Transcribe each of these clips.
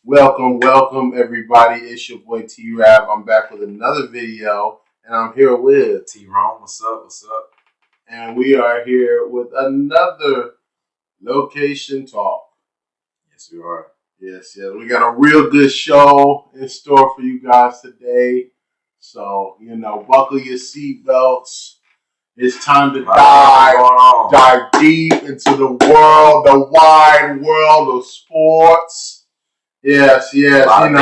Welcome, everybody. It's your boy T-Rav. I'm back with another video, and I'm here with T-Rav. What's up? And we are here with another location talk. Yes, we are. Yes. We got a real good show in store for you guys today. So, buckle your seatbelts. It's time to dive deep into the wide world of sports. Yes, and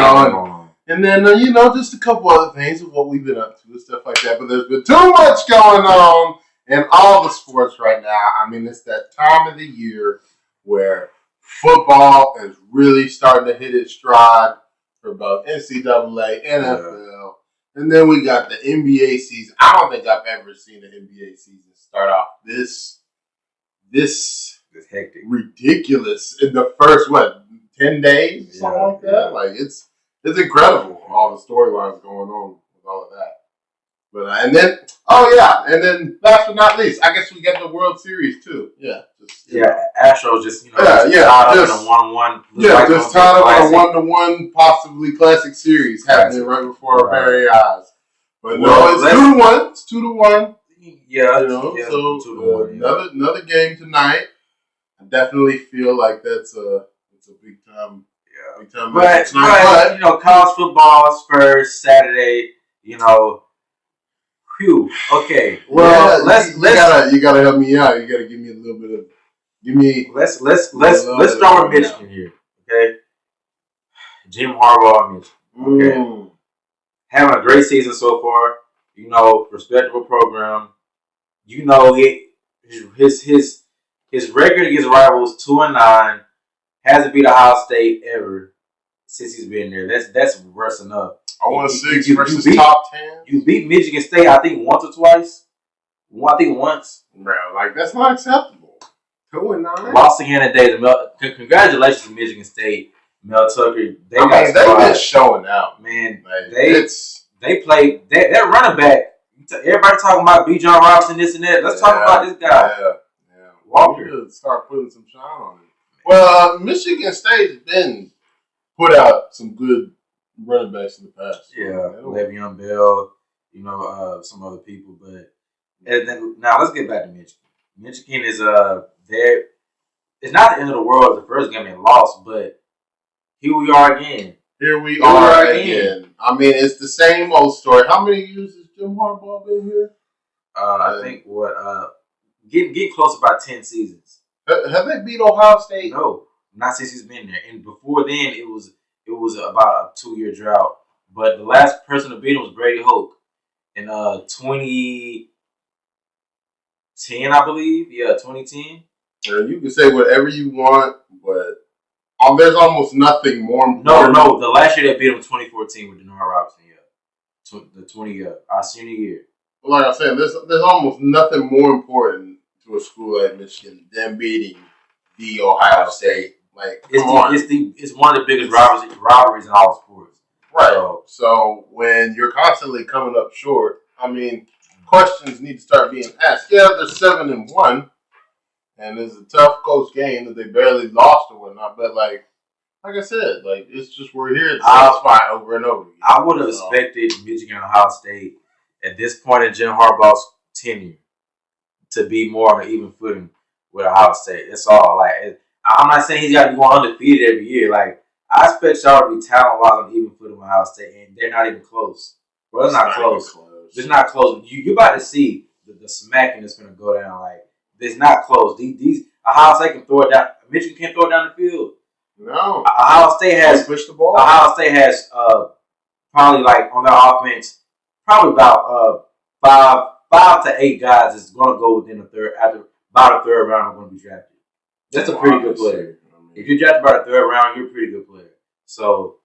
then, just a couple other things of what we've been up to and stuff like that. But there's been too much going on in all the sports right now. I mean, it's that time of the year where football is really starting to hit its stride for both NCAA, NFL, and then we got the NBA season. I don't think I've ever seen an NBA season start off this hectic, ridiculous in the first 10 days, something like that. Yeah. Like it's incredible all the storylines going on with all of that. But and then last but not least, I guess we get the World Series too. Astros just tied up in a 1-1. Just tied up in a 1-1 possibly classic series happening right before our very eyes. But no, it's 2-1. It's 2-1. Yeah, so 2-1. Another game tonight. I definitely feel like it's a big time. Yeah. Big time but college football, Spurs, Saturday, Phew. Okay. Well, you gotta help me out. You gotta give me a little bit of Let's start with Michigan here. Okay. Jim Harbaugh, Michigan. Okay. Having a great season so far. Respectable program. His record against rivals 2-9. Hasn't beat Ohio State ever since he's been there. That's worse enough. 0-6 versus top 10. You beat Michigan State, I think, once or twice. I think once. Bro, that's not acceptable. 2-9. Lost again today. Congratulations to Michigan State, Mel Tucker. They've been showing out, man. They played that running back. Everybody talking about B. John Robinson, this and that. Let's talk about this guy. Yeah. Walker. Start putting some shine on it. Well, Michigan State has been put out some good running backs in the past. Yeah, Le'Veon Bell, some other people. But now let's get back to Michigan. Michigan is it's not the end of the world. The first game they lost, but here we are again. Here we are again. I mean, it's the same old story. How many years has Jim Harbaugh been here? I think getting close to about 10 seasons. Have they beat Ohio State? No, not since he's been there. And before then, it was about a 2-year drought. But the last person to beat him was Brady Hoke in 2010, I believe. Yeah, 2010. You can say whatever you want, but there's almost nothing more important. No. The last year they beat him was 2014 with Denard Robinson. Yeah, our senior year. Well, like I said, there's almost nothing more important to a school like Michigan than beating the Ohio State. Like, it's one of the biggest rivalries in all sports. Right. So when you're constantly coming up short, I mean, questions need to start being asked. Yeah, they're 7-1, and it's a tough close game that they barely lost or whatnot. But like I said, it's just we're here to satisfy over and over again. I would have expected Michigan and Ohio State at this point in Jim Harbaugh's tenure to be more on an even footing with Ohio State. That's all. I'm not saying he's got to be going undefeated every year. I expect y'all to be talent-wise on even footing with Ohio State, and they're not even close. Bro, it's not close. It's not close. You're about to see the smacking that's going to go down. It's not close. These Ohio State can throw it down. Michigan can't throw it down the field. No. Ohio State has push the ball. Ohio State has probably on their offense, probably about 5 to 8 guys is going to go within the third about a third round are going to be drafted. That's a pretty good player. If you're drafted by the third round, you're a pretty good player. So,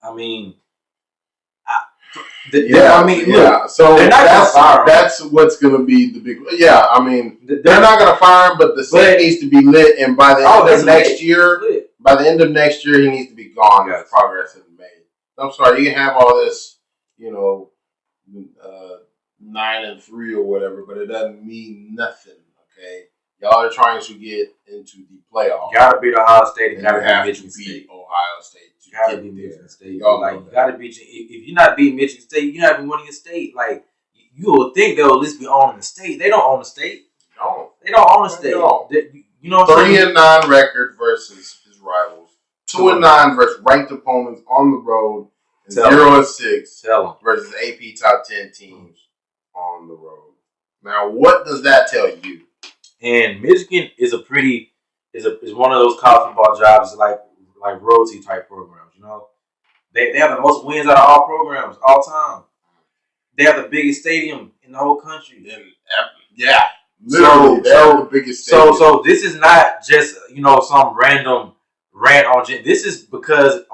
I mean, So that's what's going to be the big. Yeah, I mean, they're not going to fire him, but the set needs to be lit, and by the end of next year, he needs to be gone. Yes. Progress has been made. I'm sorry, you can have all this, 9-3 or whatever, but it doesn't mean nothing. Okay, y'all are trying to get into the playoffs. You gotta beat Ohio State and gotta beat Michigan State. Ohio State. You gotta beat Michigan State. You gotta beat. If you're not beating Michigan State, you're not even winning a state. Like you would think they'll at least be owning the state. They don't own the state. They don't own the state. You know, 3-9 record versus his rivals. 2-9 versus ranked opponents on the road. 0-6 versus AP top 10 teams on the road. Now, what does that tell you? And Michigan is is one of those college football jobs like royalty type programs. You know, they have the most wins out of all programs all time. They have the biggest stadium in the whole country. Yeah, literally, they have the biggest stadium. So this is not just some random rant on. This is because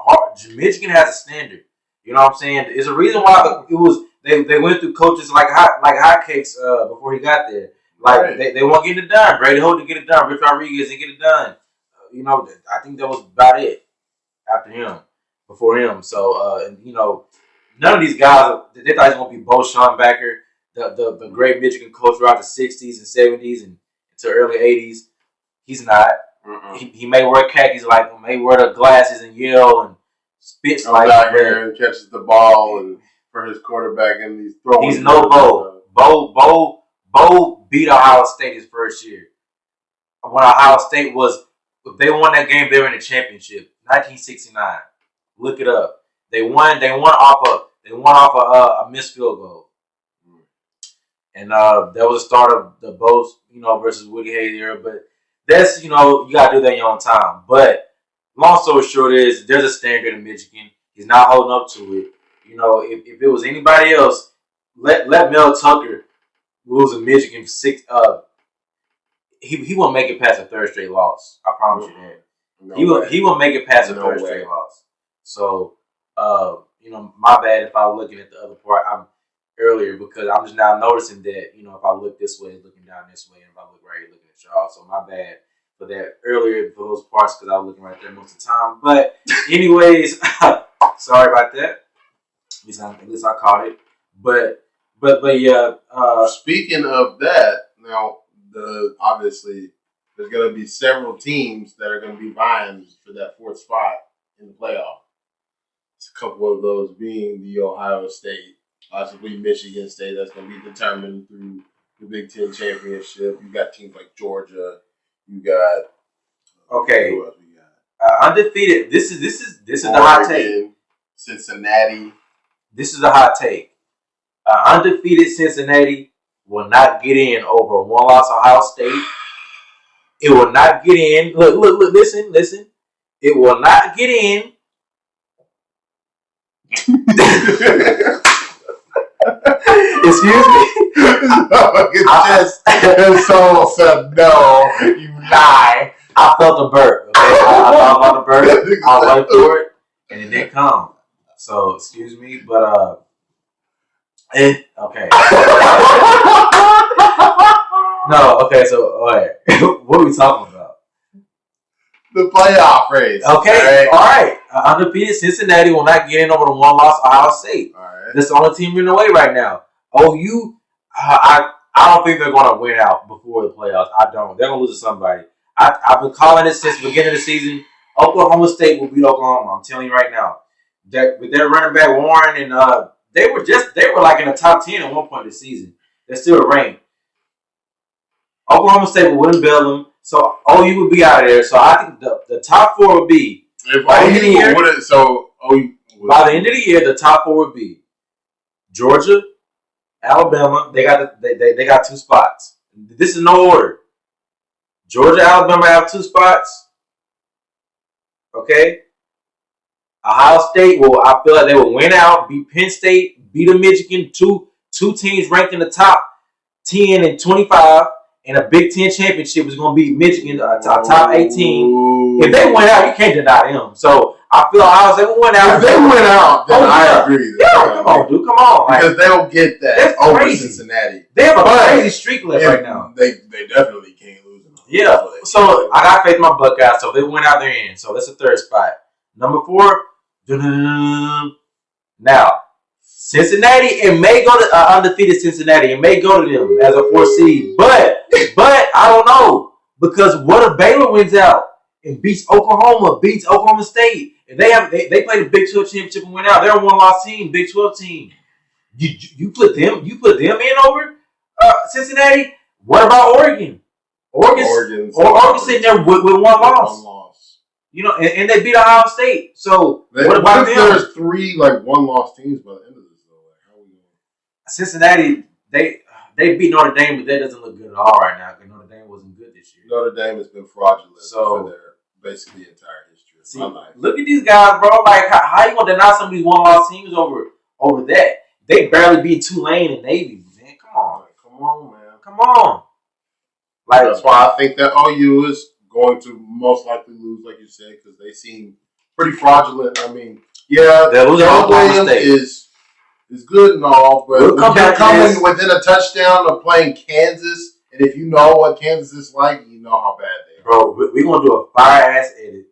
Michigan has a standard. You know what I'm saying? There's a reason why they went through coaches like hotcakes before he got there. Like they won't get it done. Brady Holt didn't get it done. Rich Rodriguez didn't get it done. I think that was about it after him, before him. So none of these guys they thought he was gonna be Bo Schonbacher, the great Michigan coach throughout the '60s and '70s and to early '80s. He's not. He may wear khakis like him, may wear the glasses and yell and spits like out here and catches the ball and for his quarterback and he's throwing. He's no Bo. Bo beat Ohio State his first year. When Ohio State if they won that game, they were in the championship. 1969. Look it up. They won off a missed field goal. And that was the start of the Bo, versus Woody Hayes era. But that's you gotta do that in your own time. But long story short is there's a standard in Michigan. He's not holding up to it. If it was anybody else, let Mel Tucker lose in Michigan for 6. He won't make it past a third straight loss. I promise you that. He won't make it past a third straight loss. So my bad if I was looking at the other part earlier because I'm just now noticing that if I look this way, looking down this way, and if I look right, looking at y'all. So my bad for that earlier for those parts because I was looking right there most of the time. But anyways, sorry about that. At least I caught it. But yeah. Speaking of that, now obviously there's going to be several teams that are going to be vying for that fourth spot in the playoff. It's a couple of those being the Ohio State, possibly Michigan State. That's going to be determined through the Big Ten championship. You got teams like Georgia. You got who else we got? Undefeated. This is the hot take. Cincinnati. This is a hot take. Undefeated Cincinnati will not get in over a one-loss Ohio State. It will not get in. Look, listen. It will not get in. Excuse me? So said no, you lie. I felt a burp. Okay, I thought about the burp. I was waiting for it, and it didn't come. So excuse me, but okay. No, okay. So all right, what are we talking about? The playoff race. Okay, all right. Undefeated Cincinnati will not get in over the one-loss Ohio State. All right. That's the only team in the way right now. OU, I don't think they're going to win out before the playoffs. I don't. They're going to lose to somebody. I've been calling it since the beginning of the season. Oklahoma State will beat Oklahoma. I'm telling you right now. With their running back Warren and they were like in the top 10 at one point this season. They're still ranked. Oklahoma State will win Belgium, so OU will be out of there. So I think the top 4 will be by the end of the year. By the end of the year, the top 4 would be Georgia, Alabama. They got 2 spots. This is no order. Georgia, Alabama have 2 spots. Okay. Ohio State I feel like they will win out, beat Penn State, beat a Michigan, two teams ranked in the top 10 and 25, and a Big Ten championship is going to be Michigan, top 18. If they win out, you can't deny them. So I feel Ohio State will win out. If they win out, then I agree. Yeah, come on, dude, come on. Because they'll get that. That's over crazy. Cincinnati. They have a crazy streak left right now. They definitely can't lose them. Yeah. So I got faith in my Buckeyes. So if they win out, they're in. So that's the 3rd spot. Number 4. Now, Cincinnati, it may go to undefeated Cincinnati. It may go to them as a 4th seed. But I don't know. Because what if Baylor wins out and beats Oklahoma State, and they played the Big 12 championship and went out. They're a one-loss team, Big 12 team. You put them in over Cincinnati. What about Oregon? Oregon's sitting there with one loss. You know, and they beat Ohio State. So what about them? There's 3 one-loss teams by the end of this though. How are we going? Cincinnati, they beat Notre Dame, but that doesn't look good at all right now because Notre Dame wasn't good this year. Notre Dame has been fraudulent for their basically entire history. See, look at these guys, bro. Like, how you gonna deny some of these one-loss teams over that? They barely beat Tulane and Navy, man. Come on, man. Come on. Like, that's why I think that OU is going to most likely lose, like you said, because they seem pretty fraudulent. I mean, yeah, Caleb Williams is good and all, but you're coming within a touchdown of playing Kansas, and if you know what Kansas is like, you know how bad they are. Bro, we're going to do a fire-ass edit,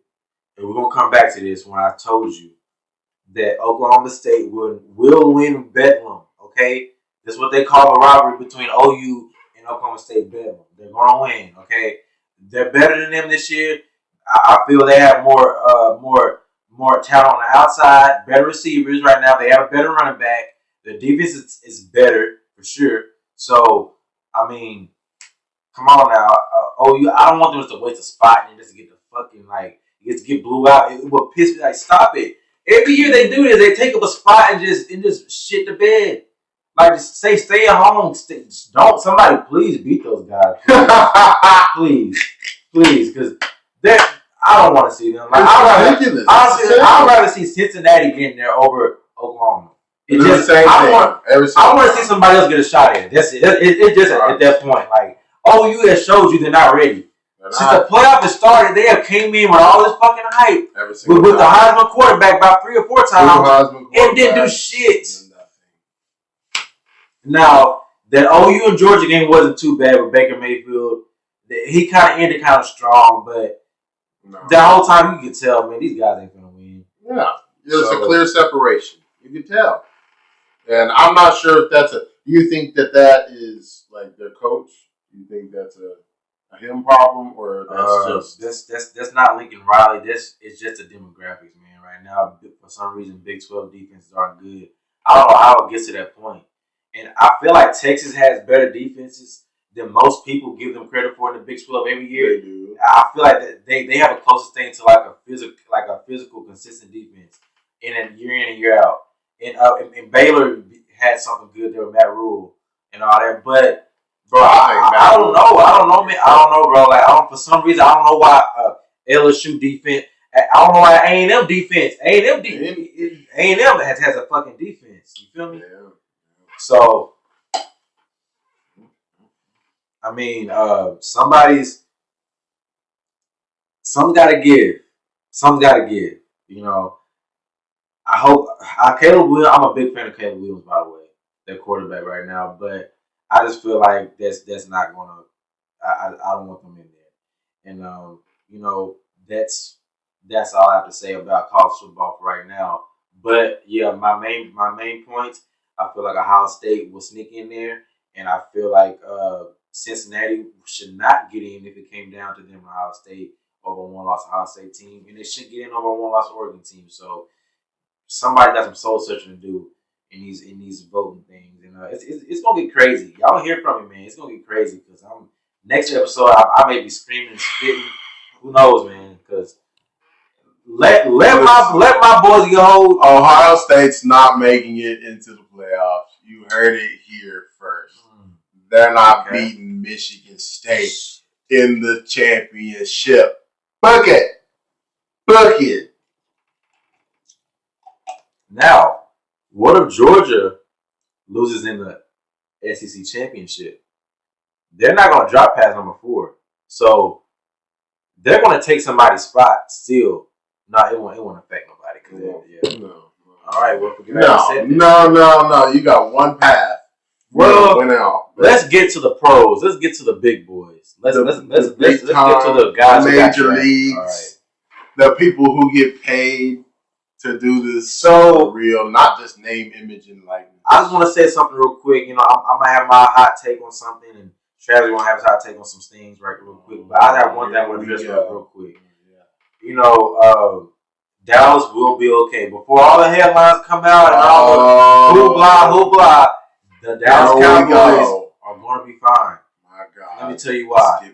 and we're going to come back to this when I told you that Oklahoma State will win Bedlam, okay? That's what they call a rivalry between OU and Oklahoma State Bedlam. They're going to win, okay? They're better than them this year. I feel they have more talent on the outside, better receivers right now. They have a better running back. The defense is better for sure. So, I mean, come on now. OU, I don't want them to waste a spot and just to get the fucking, get blew out. It would piss me, stop it. Every year they do this, they take up a spot and just shit the bed. Just stay at home. Don't somebody please beat those guys. Please, because I don't want to see them. I'd rather see Cincinnati getting there over Oklahoma. It's just the same thing. I want to see somebody else get a shot at it. That's it. It's just at that point. OU has showed you they're not ready. Since the playoff has started, they have came in with all this fucking hype with the Heisman quarterback about 3 or 4 times and didn't do shit. Now, that OU and Georgia game wasn't too bad with Baker Mayfield. He kind of ended kind of strong, but the whole time you could tell, man, these guys ain't going to win. Yeah. There's a clear separation. You can tell. And I'm not sure if that's do you think that is their coach? Do you think that's a him problem or that's not Lincoln Riley. It's just the demographics, man. Right now, for some reason, Big 12 defenses aren't good. I don't know how it gets to that point. And I feel like Texas has better defenses than most people give them credit for in the Big 12 every year. They do. I feel like they have a closest thing to a physical, consistent defense in and year out. And Baylor had something good there with Matt Rule and all that, but bro, I don't know, man. I don't know, bro. For some reason, I don't know why LSU defense. I don't know why A&M defense. A&M has a fucking defense. You feel me? Yeah. So, I mean, something's got to give. Something's got to give. You know, I hope Caleb Williams. I'm a big fan of Caleb Williams, by the way, their quarterback right now. But I just feel like that's not gonna. I don't want them in there, and you know that's all I have to say about college football for right now. But yeah, my main points. I feel like Ohio State will sneak in there, and I feel like Cincinnati should not get in if it came down to them Ohio State over a one-loss Ohio State team, and they should get in over a one-loss Oregon team. So somebody got some soul searching to do in these voting things, and it's gonna get crazy. Y'all hear from me, man. It's gonna get crazy because next episode I may be screaming and spitting. Who knows, man? Because let my boys get hold. Ohio State's not making it into the playoffs. You heard it here first. They're not beating Michigan State in the championship. Book it. Now, what if Georgia loses in the SEC championship? They're not going to drop past number 4. So they're going to take somebody's spot still. No, it won't affect nobody. No. All right, well, no. You got one path. Well, went out. Let's get to the pros. Let's get to the big boys. Let's get to the guys major leagues. Right. The people who get paid to do this so real, not just name, image, and likeness. I just want to say something real quick. You know, I'm gonna have my hot take on something, and Travis gonna have his hot take on some things real quick. But I have one thing I want to address real quick. Dallas will be okay. Before all the headlines come out and all the hoopla, the Dallas Cowboys are going to be fine. My God. Let me tell you why.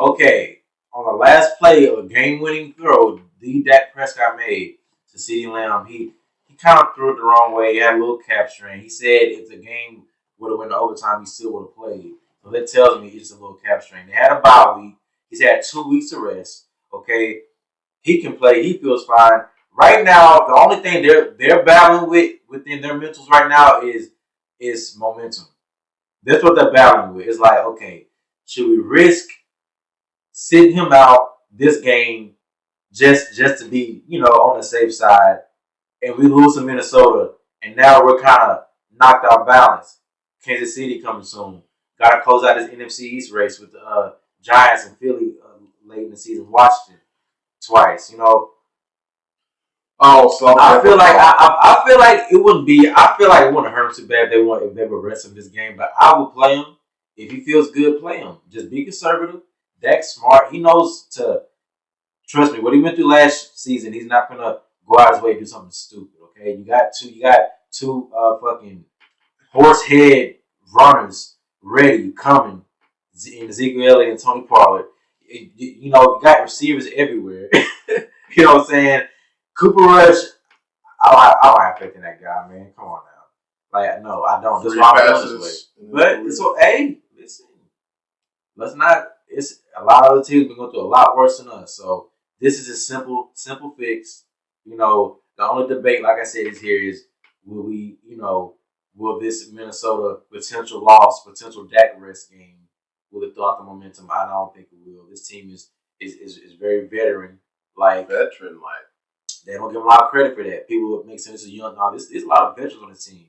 Okay, on the last play of a game-winning throw, Dak Prescott made to CeeDee Lamb, he kind of threw it the wrong way. He had a little cap strain. He said if the game would have went to overtime, he still would have played. So that tells me it's a little cap strain. They had a bye week. He's had 2 weeks to rest. Okay, he can play. He feels fine. Right now, the only thing they're battling with within their mentals right now is momentum. That's what they're battling with. It's like, okay, should we risk sitting him out this game just to be, on the safe side, and we lose to Minnesota, and now we're kind of knocked off balance. Kansas City coming soon. Got to close out this NFC East race with the Giants and Philly late in the season. Washington twice, Oh, so I feel like it wouldn't be. I feel like it wouldn't hurt him too bad if they would rest him this game. But I would play him if he feels good. Play him. Just be conservative. Dak's smart. He knows to trust me. What he went through last season, he's not gonna go out his way and do something stupid. Okay, you got two fucking horse head runners ready coming in Ezekiel Elliott and Tony Pollard. You got receivers everywhere. You know what I'm saying? Cooper Rush, I don't have faith in that guy, man. Come on now. Like, no, I don't. That's why I'm feeling this way. But it's okay. Listen, let's not. It's a lot of other teams been going through a lot worse than us. So this is a simple fix. The only debate, like I said, is will we, will this Minnesota potential loss, potential Dak rest game, will it throw out the momentum? I don't think it will. This team is very veteran, like. They don't give him a lot of credit for that. People would make sense of young. No, there's a lot of veterans on the team.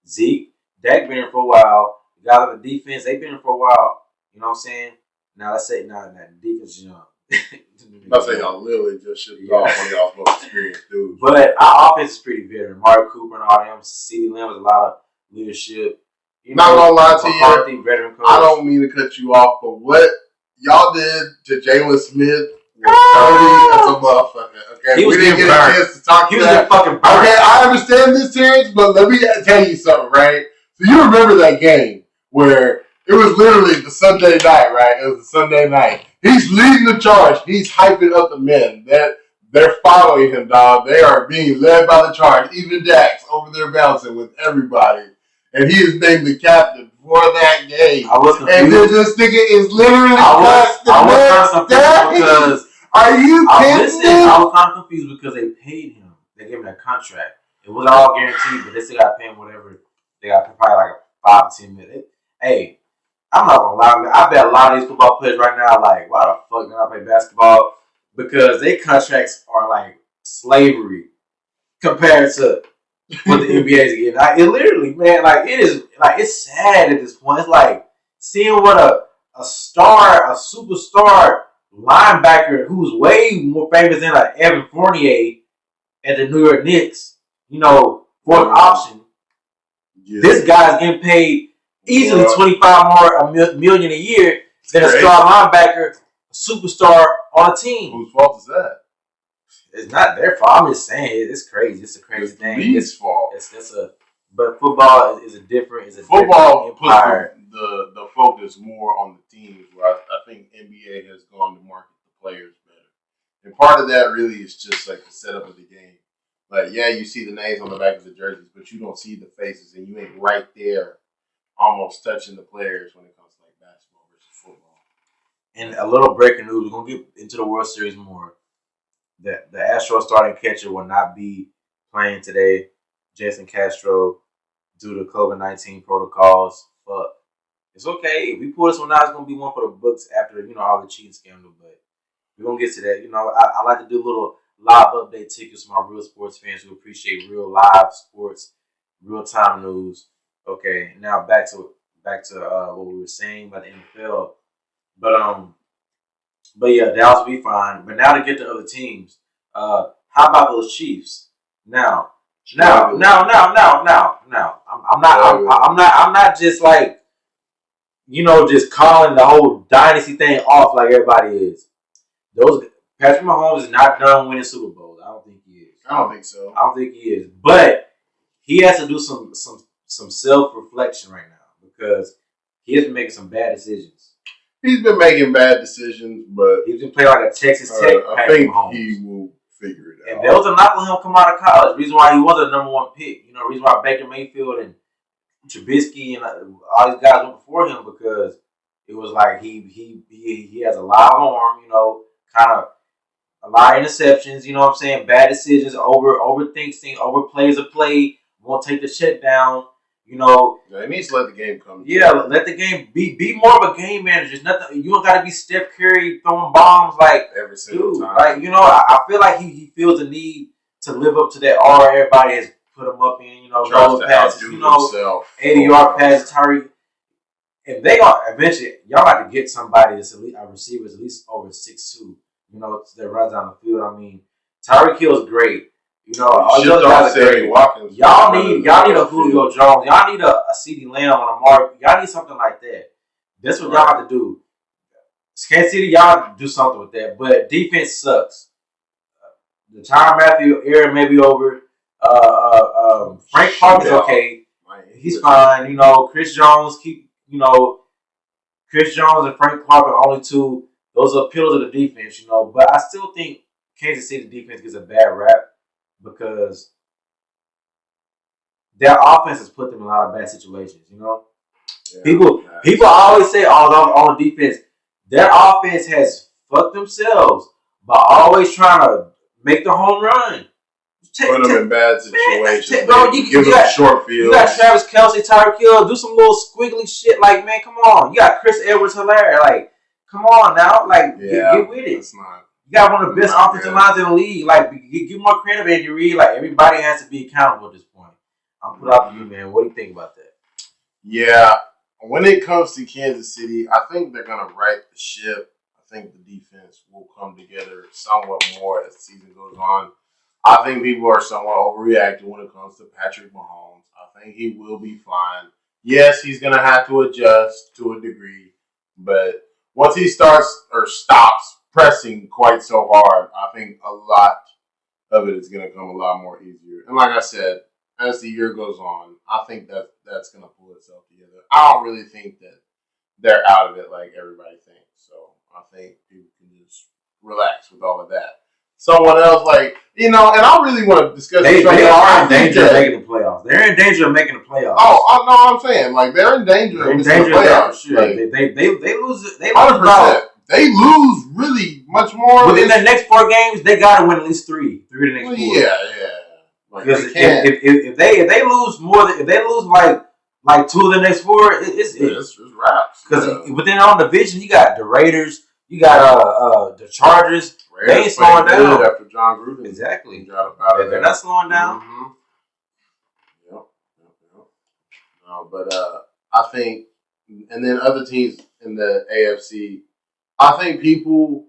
Zeke, Dak been here for a while. The guys on the defense, they've been here for a while. You know what I'm saying? Now let's say the defense is young. I say y'all literally just shipped off one of y'all's most experienced dudes. But our offense is pretty veteran. Mario Cooper and all them. CeeDee Lamb has a lot of leadership. Not gonna lie to you, veteran coach. I don't mean to cut you off, but what y'all did to Jalen Smith was 30 as a motherfucker. Okay, we didn't get a chance to talk to that. Fucking burnt. Okay, I understand this, Terrence, but let me tell you something, right? So you remember that game where it was literally the Sunday night, right? It was the Sunday night. He's leading the charge. He's hyping up the men. They're following him, dog. They are being led by the charge. Even Dax over there bouncing with everybody. And he is named the captain for that game. And this nigga is literally because are you kidding me? I was kind of confused because they paid him. They gave him that contract. It wasn't all guaranteed, but they still got to pay him whatever. They got to pay probably like 5 to 10 minutes. Hey, I'm not gonna lie, man. I bet a lot of these football players right now like, why the fuck did I play basketball? Because their contracts are like slavery compared to what the NBA is getting. It literally, man, like it is, like it's sad at this point. It's like seeing what a superstar linebacker who's way more famous than like Evan Fournier at the New York Knicks, fourth option. Yeah. This guy's getting paid easily $25 million a year than a star linebacker, a superstar on a team. Whose fault is that? It's not their fault. I'm just saying it's crazy. It's a crazy thing. It's fault. But football is a different. Football puts the focus more on the teams, where I think NBA has gone to market the players better. And part of that really is just like the setup of the game. Like, yeah, you see the names on the back of the jerseys, but you don't see the faces, and you ain't right there almost touching the players when it comes to like basketball versus football. And a little breaking news, we're going to get into the World Series more. The Astros starting catcher will not be playing today, Jason Castro, due to COVID-19 protocols. But it's okay. If we pull this one out, it's going to be one for the books after, all the cheating scandal. But we're going to get to that. I like to do a little live update tickets for my real sports fans who appreciate real live sports, real-time news. Okay, now back to what we were saying about the NFL. But yeah, Dallas will be fine. But now to get to other teams, how about those Chiefs? Now, I'm not just like, just calling the whole dynasty thing off like everybody is. Those Patrick Mahomes is not done winning Super Bowls. I don't think he is. I don't think so. I don't think he is. But he has to do some self-reflection right now because he has been making some bad decisions. He's been making bad decisions, but he's been playing like a Texas Tech. I think he will figure it out. And there was a knock on him come out of college. Reason why he was a #1 pick. You know, reason why Baker Mayfield and Trubisky and all these guys went before him because it was like he has a live arm. You know, kind of a lot of interceptions. You know what I'm saying? Bad decisions, overthinks things, overplays a play, won't take the shut down. You know, he needs to let the game come. Yeah, let the game be more of a game manager. It's nothing. You don't got to be Steph Curry throwing bombs like every single time. Like you know, I feel like he feels the need to live up to that aura everybody has put him up in. You know, those passes. You know, 80-yard passes, Tyreek. If they are eventually, y'all got to get somebody that's at least a receiver at least over 6'2". You know, that runs down the field. I mean, Tyreek Hill's great. You know, all those guys are great. Y'all need a Julio Jones. Y'all need a CeeDee Lamb on a mark. Y'all need something like that. That's what y'all have to do. Kansas City, y'all do something with that. But defense sucks. The Tyrann Mathieu era may be over. Frank Clark is okay. He's fine. You know, Chris Jones and Frank Clark are only two. Those are pillars of the defense, you know. But I still think Kansas City defense gets a bad rap because their offense has put them in a lot of bad situations, you know. Yeah, people always say, on defense, their offense has fucked themselves by always trying to make the home run. Put them in bad situations. Bro, give them short fields. You got Travis Kelce, Tyreek Hill, do some little squiggly shit. Like, man, come on. You got Chris Edwards-Helaire. Like, come on now. Like, get with it. You got one of the best offensive lines in the league. Like, give more credit, Andy Reid. Like, everybody has to be accountable at this point. I'm put out to you, man. What do you think about that? Yeah. When it comes to Kansas City, I think they're going to right the ship. I think the defense will come together somewhat more as the season goes on. I think people are somewhat overreacting when it comes to Patrick Mahomes. I think he will be fine. Yes, he's going to have to adjust to a degree, but once he starts or stops pressing quite so hard, I think a lot of it is going to come a lot more easier. And like I said, as the year goes on, I think that's going to pull itself together. I don't really think that they're out of it like everybody thinks. So I think people can just relax with all of that. Someone else, like, you know, and I really want to discuss they are in danger of making the playoffs. They're in danger of making the playoffs. Oh, no, I'm saying, like, they're in danger of making the playoffs. Sure. Like, they lose. They 100%. They lose really much more. Within the next 4 games, they got to win at least 3 of the next 4. Yeah. Like, because if they lose more, if they lose like 2 of the next 4, it's wraps. Because within our division, you got the Raiders, you got the Chargers. They ain't slowing down after John Gruden. Exactly. They're not slowing down. Mm-hmm. Yep. No, but I think, and then other teams in the AFC, I think people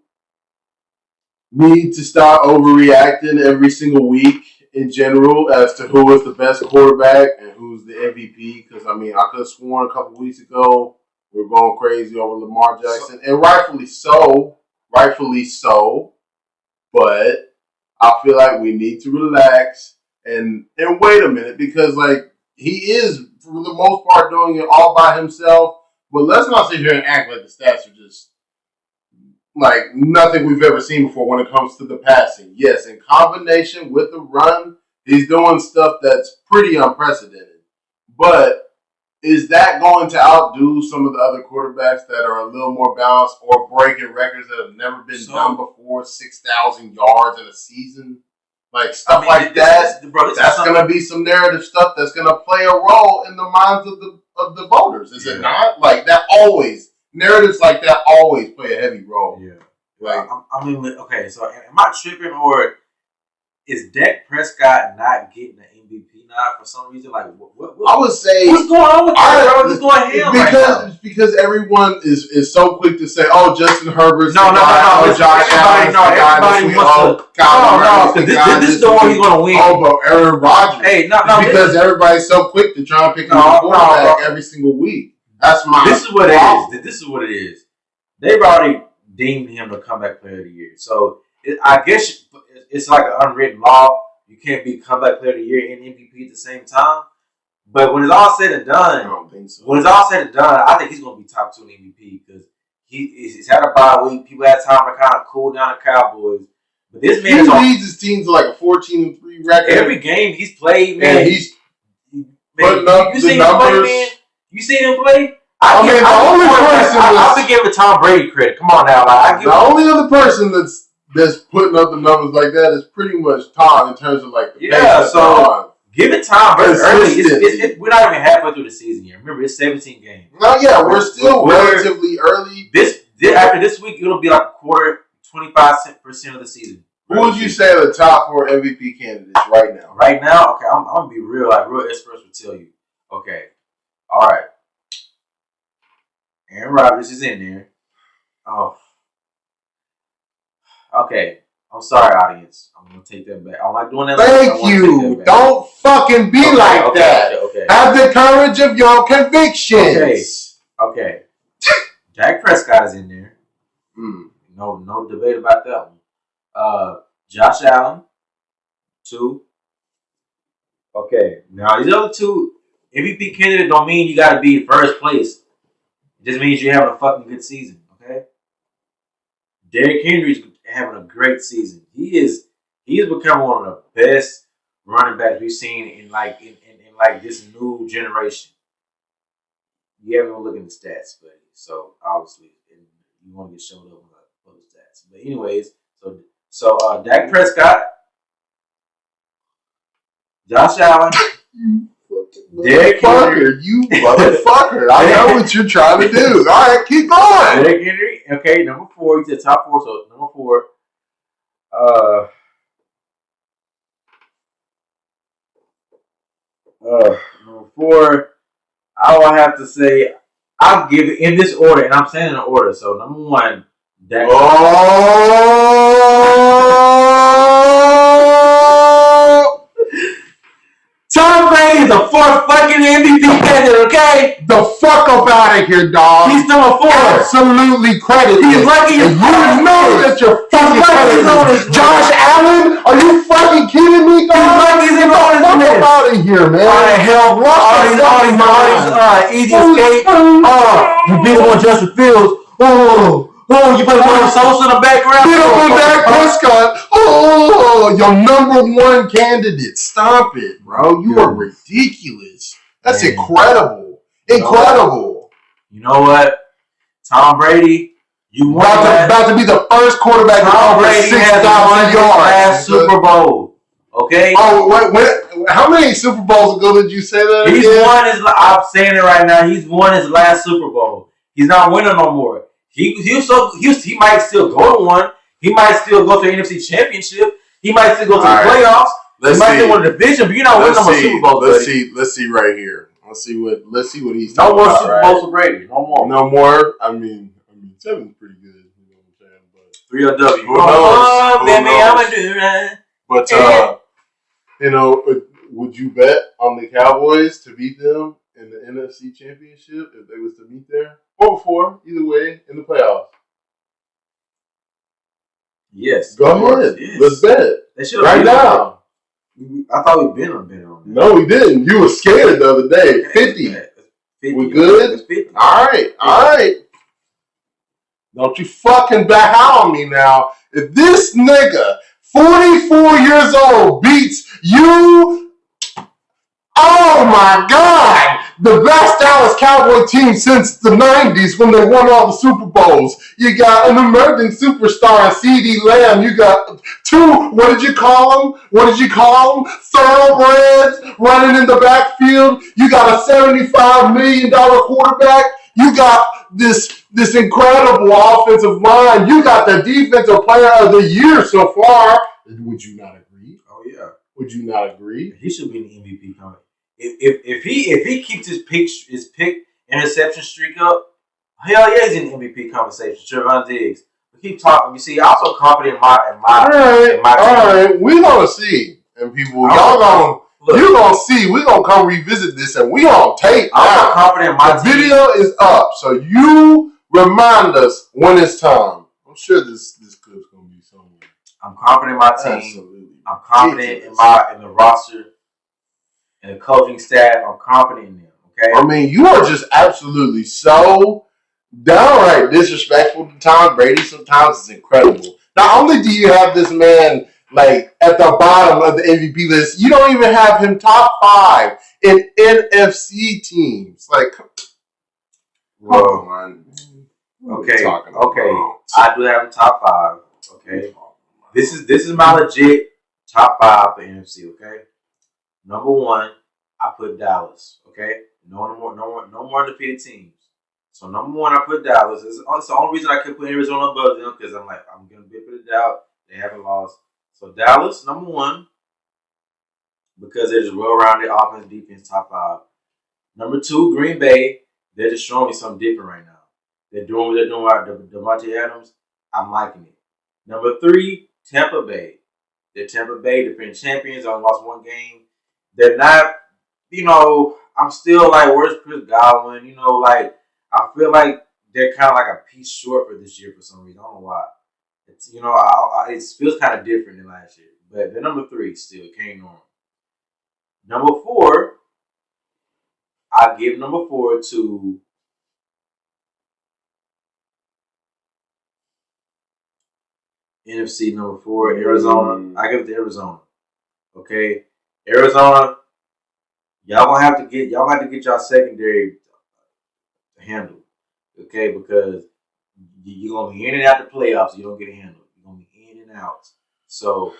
need to start overreacting every single week in general as to who is the best quarterback and who's the MVP. Because, I mean, I could have sworn a couple weeks ago we were going crazy over Lamar Jackson, and rightfully so. But I feel like we need to relax and wait a minute because, like, he is, for the most part, doing it all by himself. But let's not sit here and act like the stats are just, like, nothing we've ever seen before when it comes to the passing. Yes, in combination with the run, he's doing stuff that's pretty unprecedented. But is that going to outdo some of the other quarterbacks that are a little more balanced or breaking records that have never been done before, 6,000 yards in a season? Like, stuff like that. That's going to be some narrative stuff that's going to play a role in the minds of the voters, is it not? Like, that always, narratives like that always play a heavy role. Yeah. Like, I mean, okay, so am I tripping, or is Dak Prescott not getting an MVP nod for some reason? Like, what I would say, what's going on with that, bro? What's going on because everyone is so quick to say, "Oh, Justin Herbert's no, Josh Allen, everybody wants to. This is the one he's going to win. Oh, but Aaron Rodgers. Hey, because everybody's so quick to try and pick a quarterback every single week. That's my. This is what it is. This is what it is. They've already deemed him a comeback player of the year. So I guess it's like an unwritten law. You can't be comeback player of the year and MVP at the same time. But when it's all said and done, I don't think so. When it's all said and done, I think he's going to be top 2 in MVP because he's had a bye week. People had time to kind of cool down the Cowboys. But this man leads his team to like a 14-3 record. Every game he's played, man. And he's putting up the numbers. You seen him play? I'll be giving Tom Brady credit. Come on now, the only other person that's putting up the numbers like that is pretty much Tom in terms of like the pace so give it time early. We're not even halfway through the season yet. Remember, it's 17 games. No, yeah, we're still relatively early. After this week, it'll be like a quarter, 25% of the season. Who would you say are the top 4 MVP candidates right now? Right now, okay, I'm gonna be real experts will tell you. Okay, all right. Aaron Rodgers is in there. Oh, okay. I'm sorry, audience. I'm gonna take that back. I don't like doing that. Thank you. Don't fucking be like that. Okay. Have the courage of your convictions. Okay. Dak Prescott is in there. No debate about that one. Josh Allen, 2. Okay. Now these other 2 MVP candidates don't mean you got to be in first place. It just means you're having a fucking good season. Okay. Derrick Henry's having a great season. He is becoming one of the best running backs we've seen in this new generation. You haven't even looked at the stats, but so obviously you want to get showed up on those stats. But anyways, so Dak Prescott, Josh Allen, Derrick Henry, you motherfucker! I know what you're trying to do. All right, keep going. Derrick Henry, okay, number 4. He's the top 4. So number 4. Number 4. I will have to say I'll give it in this order, and I'm saying in order. So number 1, Dak. Tom Brady is the 4th fucking MVP candidate, okay? The fuck up out of here, dog. He's number 4. Absolutely credited. He's lucky you know that you're fucking credited. Josh Allen? Are you fucking kidding me, dog? He's lucky he's in on Fuck up out of here, man. All the hell, all these easy escape. You beat him on Justin Fields. Oh, you put Marcus Sosa in the background. Beat him on Dak Prescott. Oh, your number 1 candidate. Stop it, bro. You are ridiculous. That's incredible. Incredible. You know what? Tom Brady, you won about to be the first quarterback to over 6,000 yards. Last Super Bowl. Okay? Oh, wait, how many Super Bowls ago did you say that? I'm saying it right now. He's won his last Super Bowl. He's not winning no more. He might still go to one. He might still go to the NFC Championship. He might still go to the playoffs. He might still win the division, but you're not winning no more Super Bowls. Let's see right here. Let's see what he's talking about. No more Super Bowls for Brady. No more. No more. I mean, 7's pretty good. You know what I'm saying? But 3-0W. Who knows? Baby, I'ma do that. But would you bet on the Cowboys to beat them in the NFC Championship if they was to meet there? Or before, either way, in the playoffs. Yes. Go ahead. Yes. Let's bet it. They should right now. I thought we'd been on that. No, we didn't. You were scared the other day. 50. We good? 50. All right. Don't you fucking back out on me now. If this nigga, 44 years old, beats you, oh my God. The best Dallas Cowboy team since the 90s when they won all the Super Bowls. You got an emerging superstar in CeeDee Lamb. You got 2, what did you call them? Thoroughbreds running in the backfield. You got a $75 million quarterback. You got this incredible offensive line. You got the defensive player of the year so far. Would you not agree? Oh, yeah. Would you not agree? He should be in the MVP conversation. If he keeps his pick interception streak up, hell yeah, he's in the MVP conversation. Trevon Diggs. But keep talking. You see, I'm so confident in my all right. We're gonna see, and people, you're gonna see. We're gonna come revisit this, and we on tape. I'm so confident in my team. The video is up, so you remind us when it's time. I'm sure this clip's gonna be somewhere. I'm confident in my team. Absolutely. I'm confident in the roster and the coaching staff. I'm confident in them. Okay. I mean, you are just absolutely so downright disrespectful to Tom Brady. Sometimes it's incredible. Not only do you have this man like at the bottom of the MVP list, you don't even have him top 5 in NFC teams. Like, come on. Okay. I do have him top 5. Okay. This is my legit top 5 for NFC. Okay. Number 1, I put Dallas. Okay. No more undefeated teams. So number 1, I put Dallas. It's the only reason I could put Arizona above them because I'm gonna be able to doubt they haven't lost. So Dallas, number 1, because they're just well-rounded offense, defense, top 5. Number 2, Green Bay. They're just showing me something different right now. They're doing what they're doing with Devontae Adams. I'm liking it. Number 3, Tampa Bay. They're Tampa Bay, defending champions. Only lost 1 game. They're not, I'm still like, where's Chris Godwin? I feel like they're kind of like a piece short for this year for some reason. I don't know why. It's, it feels kind of different than last year. But they're number 3 still. Can't ignore them. Number 4, I give number 4 to NFC number 4, Arizona. I give it to Arizona. Okay, Arizona. Y'all have to get y'all secondary handled. Okay, because you're gonna be in and out the playoffs. You don't get it handled. You're gonna be in and out. So,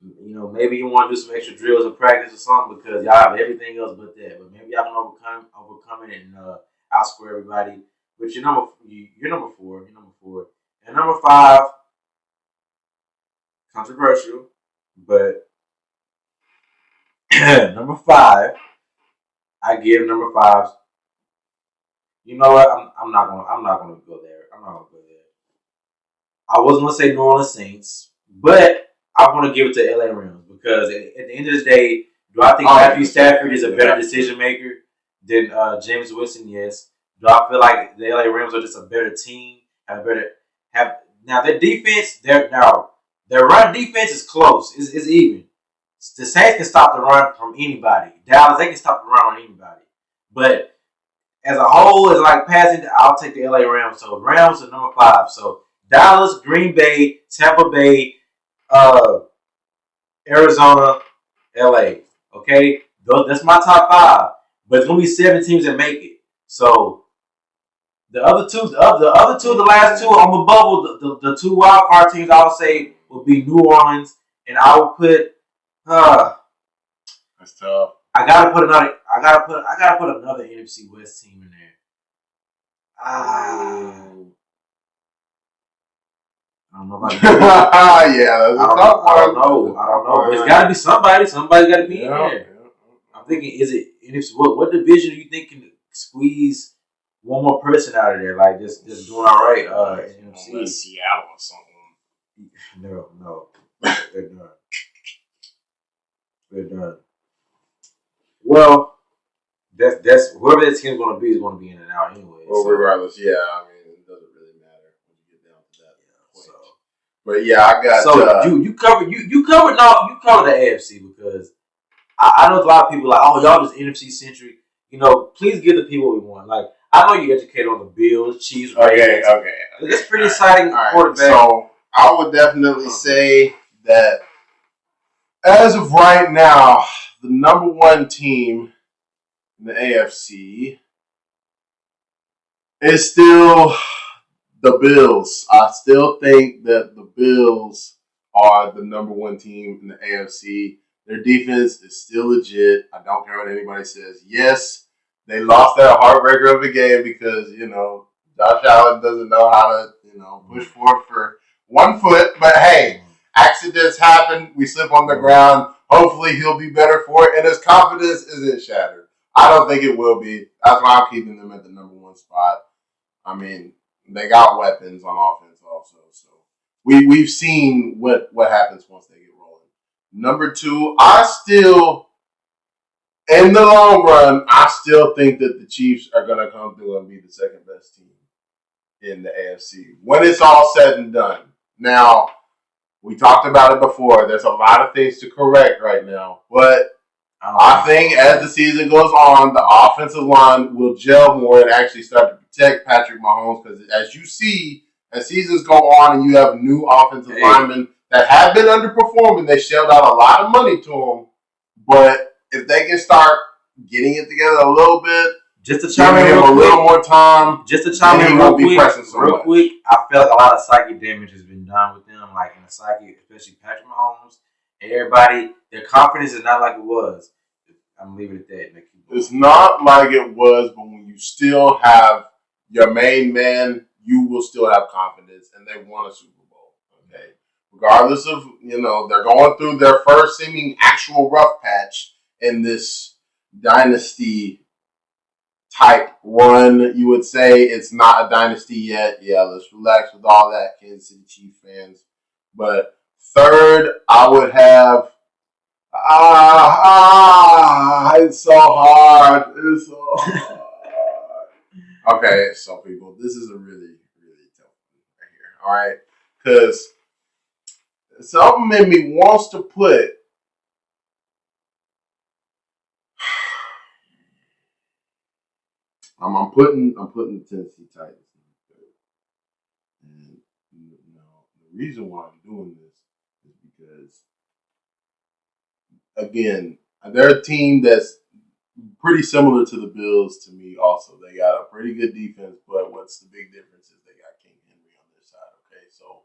maybe you want to do some extra drills and practice or something because y'all have everything else but that. But maybe y'all can overcome it and outscore everybody. But you're number 4. You're number 4. And number 5. Controversial, but number 5, I give number 5. You know what? I'm not gonna go there. I wasn't gonna say New Orleans Saints, but I'm gonna give it to LA Rams because at the end of the day, do I think Matthew Stafford is a better decision maker than James Winston? Yes. Do I feel like the LA Rams are just a better team? Now their defense? Their run defense is close. It's even. The Saints can stop the run from anybody. Dallas, they can stop the run on anybody. But as a whole, it's like passing. I'll take the LA Rams. So Rams are number 5. So Dallas, Green Bay, Tampa Bay, Arizona, LA. Okay, that's my top 5. But it's gonna be 7 teams that make it. So the other two, the last 2 on the bubble, the 2 wild card teams, I would say would be New Orleans, and I would put. That's tough. I gotta put another NFC West team in there. I don't know about that. Yeah, that's I don't know. But it's gotta be somebody. Somebody's gotta be in there. I'm thinking, is it NFC? What division do you think can squeeze one more person out of there? Like just doing all right. NFC. Seattle or something. No. They're done. They're done. Well, that's whoever that team's going to be is going to be in and out anyway. Well, regardless, yeah. I mean, it doesn't really matter when you get down to that point. So, but yeah, I got. So you covered the AFC because I know a lot of people like, oh, y'all just NFC centric. Please give the people what we want. Like, I know you're educated on the Bills, Chiefs, Ravens. Okay. It's pretty exciting quarterback. So I would definitely say that as of right now, the number 1 team in the AFC is still the Bills. I still think that the Bills are the number 1 team in the AFC. Their defense is still legit. I don't care what anybody says. Yes, they lost that heartbreaker of a game because, Josh Allen doesn't know how to, push forward for 1 foot. But hey, accidents happen. We slip on the ground. Hopefully he'll be better for it. And his confidence isn't shattered. I don't think it will be. That's why I'm keeping them at the number 1 spot. I mean, they got weapons on offense also. So we've seen what happens once they get rolling. Number 2, in the long run, I still think that the Chiefs are going to come through and be the second best team in the AFC when it's all said and done. Now, We talked about it before. There's a lot of things to correct right now. But I think as the season goes on, the offensive line will gel more and actually start to protect Patrick Mahomes. Because as you see, as seasons go on and you have new offensive linemen that have been underperforming, they shelled out a lot of money to them. But if they can start getting it together a little bit, just to chime in a little more time, just to chime in real quick, I feel like a lot of psychic damage has been done with them, like in the psyche, especially Patrick Mahomes and everybody. Their confidence is not like it was. I'm leaving it at that. It's not like it was, but when you still have your main man, you will still have confidence, and they won a Super Bowl. Okay, regardless of they're going through their first seeming actual rough patch in this dynasty type run. You would say it's not a dynasty yet. Yeah, let's relax with all that, Kansas City Chiefs fans. But third, I would have. It's so hard. It's so hard. Okay, so people, this is a really, really tough one right here. All right, because something in me wants to put. I'm putting the Tennessee Titans in third, and the reason why I'm doing this is because, again, they're a team that's pretty similar to the Bills to me. Also, they got a pretty good defense, but what's the big difference is they got King Henry on their side. Okay, so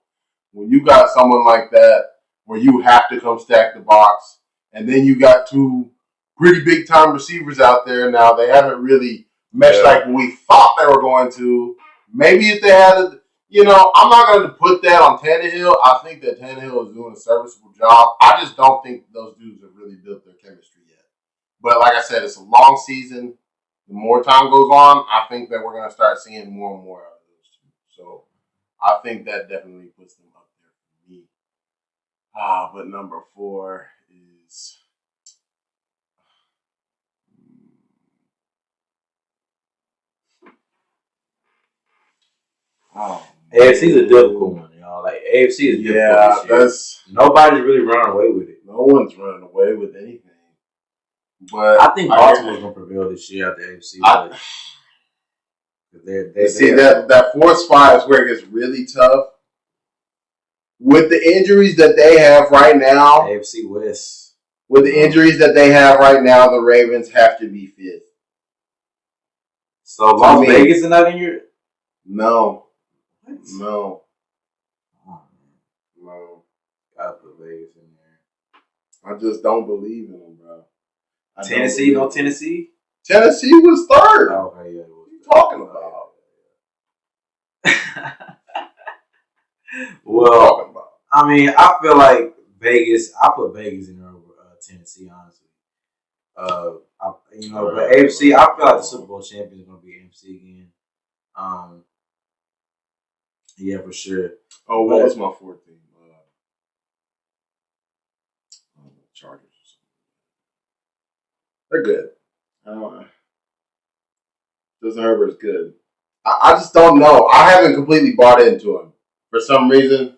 when you got someone like that, where you have to come stack the box, and then you got two pretty big time receivers out there. Now they haven't really meshed like we thought they were going to. Maybe if they had I'm not going to put that on Tannehill. I think that Tannehill is doing a serviceable job. I just don't think those dudes have really built their chemistry yet. But like I said, it's a long season. The more time goes on, I think that we're going to start seeing more and more out of those two. So I think that definitely puts them up there for me. But number 4 is... AFC is a difficult one, y'all. Like AFC is difficult. That's nobody's really running away with it. No one's running away with anything. But I think Baltimore's gonna prevail this year at the AFC. See that 4th spot is where it gets really tough. With the injuries that they have right now, AFC West. With the injuries that they have right now, the Ravens have to be 5th. So Las Vegas is not in here? No. What? No. Gotta put Vegas in there. I just don't believe in them, bro. Tennessee? No Tennessee? Tennessee was 3rd. Oh, okay, yeah. What are you talking about? Well, I mean, I feel like Vegas. I put Vegas in there over Tennessee, honestly. But AFC. I feel like the Super Bowl champion is going to be AFC again. Yeah, for sure. Oh, what was my 4th team? Chargers. They're good. Justin Herbert's good. I just don't know. I haven't completely bought into him for some reason.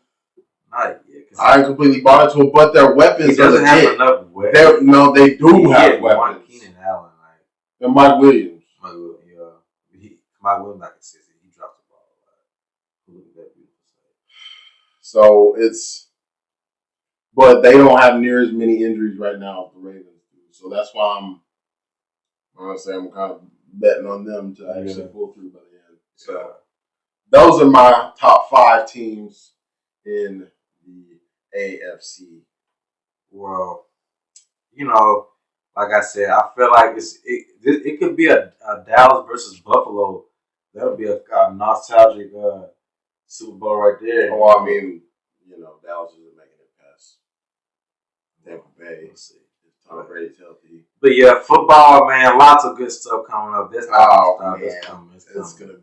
Not yet. I haven't completely bought into him, but their weapons are legit. Have enough weapons. No, they do have weapons. Keenan Allen, and Mike Williams. Mike Williams, like I said, he dropped the ball. Look at that beautiful sight. So but they don't have near as many injuries right now as the Ravens do. So that's why I'm kind of betting on them to actually pull through by the end. So those are my top 5 teams in the AFC. Well, like I said, I feel like it could be a Dallas versus Buffalo. That would be a nostalgic Super Bowl right there. Oh, I mean, Dallas isn't making it past Tampa Bay. Let's see. Tom Brady's healthy. But yeah, football, man, lots of good stuff coming up. That's not man. It's gonna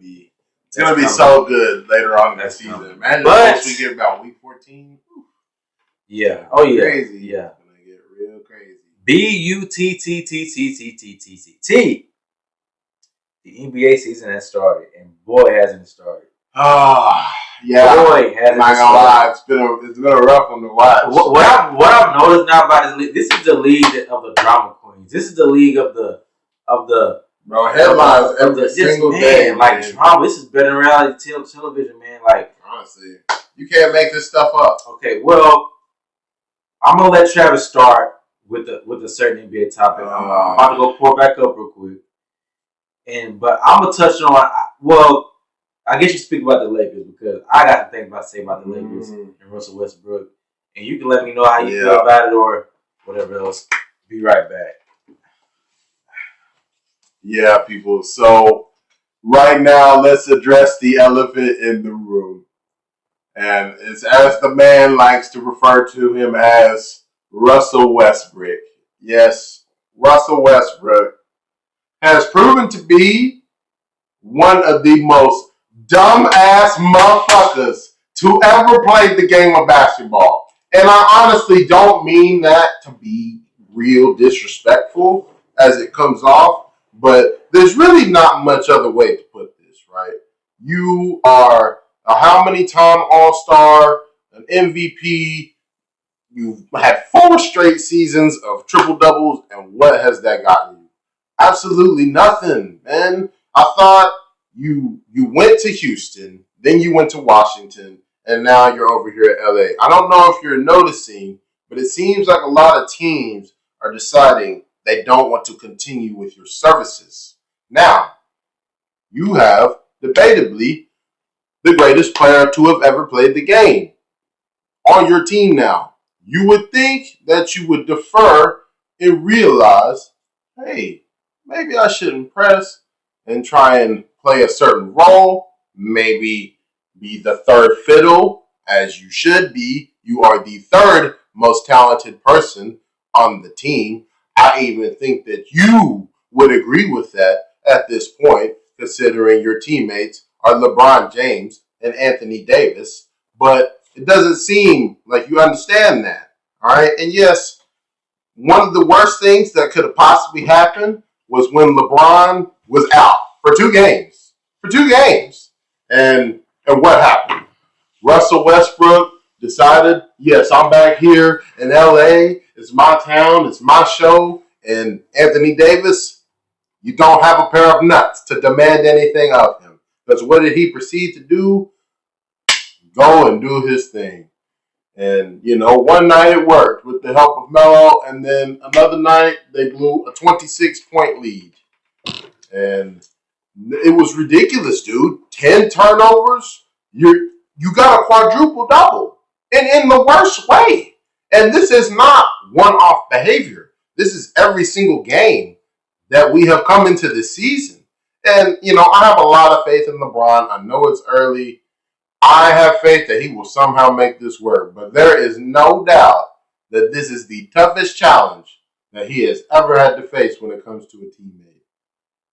be so good later on in the season. Imagine once we get about week 14. Yeah. Oh yeah. Crazy. Yeah. It's gonna get real crazy. BUTTTTTTT. The NBA season has started, and boy, hasn't it started. Yeah. Boy, I'm not gonna lie, it's been a rough one to watch. What I've noticed now about this league, this is the league of the drama queens. This is the league of the bro, headlines every single day. Like drama. This is better than reality television, man. Like honestly, you can't make this stuff up. Okay, well, I'm gonna let Travis start with a certain NBA topic. I'm about to go pour back up real quick, but I'm gonna touch on. Well, I guess you speak about the Lakers because I got to say about the Lakers and Russell Westbrook, and you can let me know how you feel about it or whatever else. Be right back. Yeah, people. So right now, let's address the elephant in the room, and it's as the man likes to refer to him as Russell Westbrook. Yes, Russell Westbrook has proven to be one of the most dumbass motherfuckers to ever play the game of basketball. And I honestly don't mean that to be real disrespectful as it comes off, but there's really not much other way to put this, right? You are a how many time All-Star, an MVP, you've had 4 straight seasons of triple-doubles, and what has that gotten you? Absolutely nothing, man. I thought you went to Houston, then you went to Washington, and now you're over here at LA. I don't know if you're noticing, but it seems like a lot of teams are deciding they don't want to continue with your services. Now, you have, debatably, the greatest player to have ever played the game on your team now. You would think that you would defer and realize, hey, maybe I shouldn't press and try and play a certain role, maybe be the third fiddle, as you should be. You are the third most talented person on the team. I even think that you would agree with that at this point, considering your teammates are LeBron James and Anthony Davis. But it doesn't seem like you understand that. All right. And yes, one of the worst things that could have possibly happened was when LeBron was out for 2 games. For 2 games. And what happened? Russell Westbrook decided, yes, I'm back here in LA. It's my town. It's my show. And Anthony Davis, you don't have a pair of nuts to demand anything of him. Because what did he proceed to do? Go and do his thing. And, one night it worked with the help of Melo, and then another night they blew a 26-point lead. And it was ridiculous, dude. 10 turnovers. You got a quadruple double. And in the worst way. And this is not one-off behavior. This is every single game that we have come into this season. And, I have a lot of faith in LeBron. I know it's early. I have faith that he will somehow make this work. But there is no doubt that this is the toughest challenge that he has ever had to face when it comes to a teammate.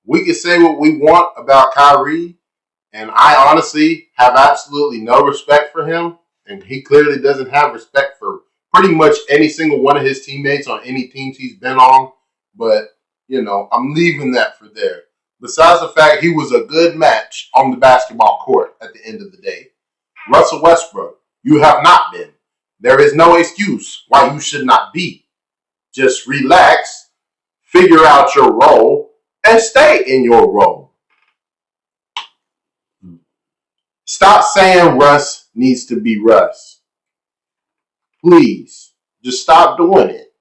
We can say what we want about Kyrie, and I honestly have absolutely no respect for him, and he clearly doesn't have respect for pretty much any single one of his teammates on any teams he's been on. But, I'm leaving that for there. Besides the fact he was a good match on the basketball court at the end of the day. Russell Westbrook, you have not been. There is no excuse why you should not be. Just relax, figure out your role, and stay in your role. Stop saying Russ needs to be Russ. Please, just stop doing it.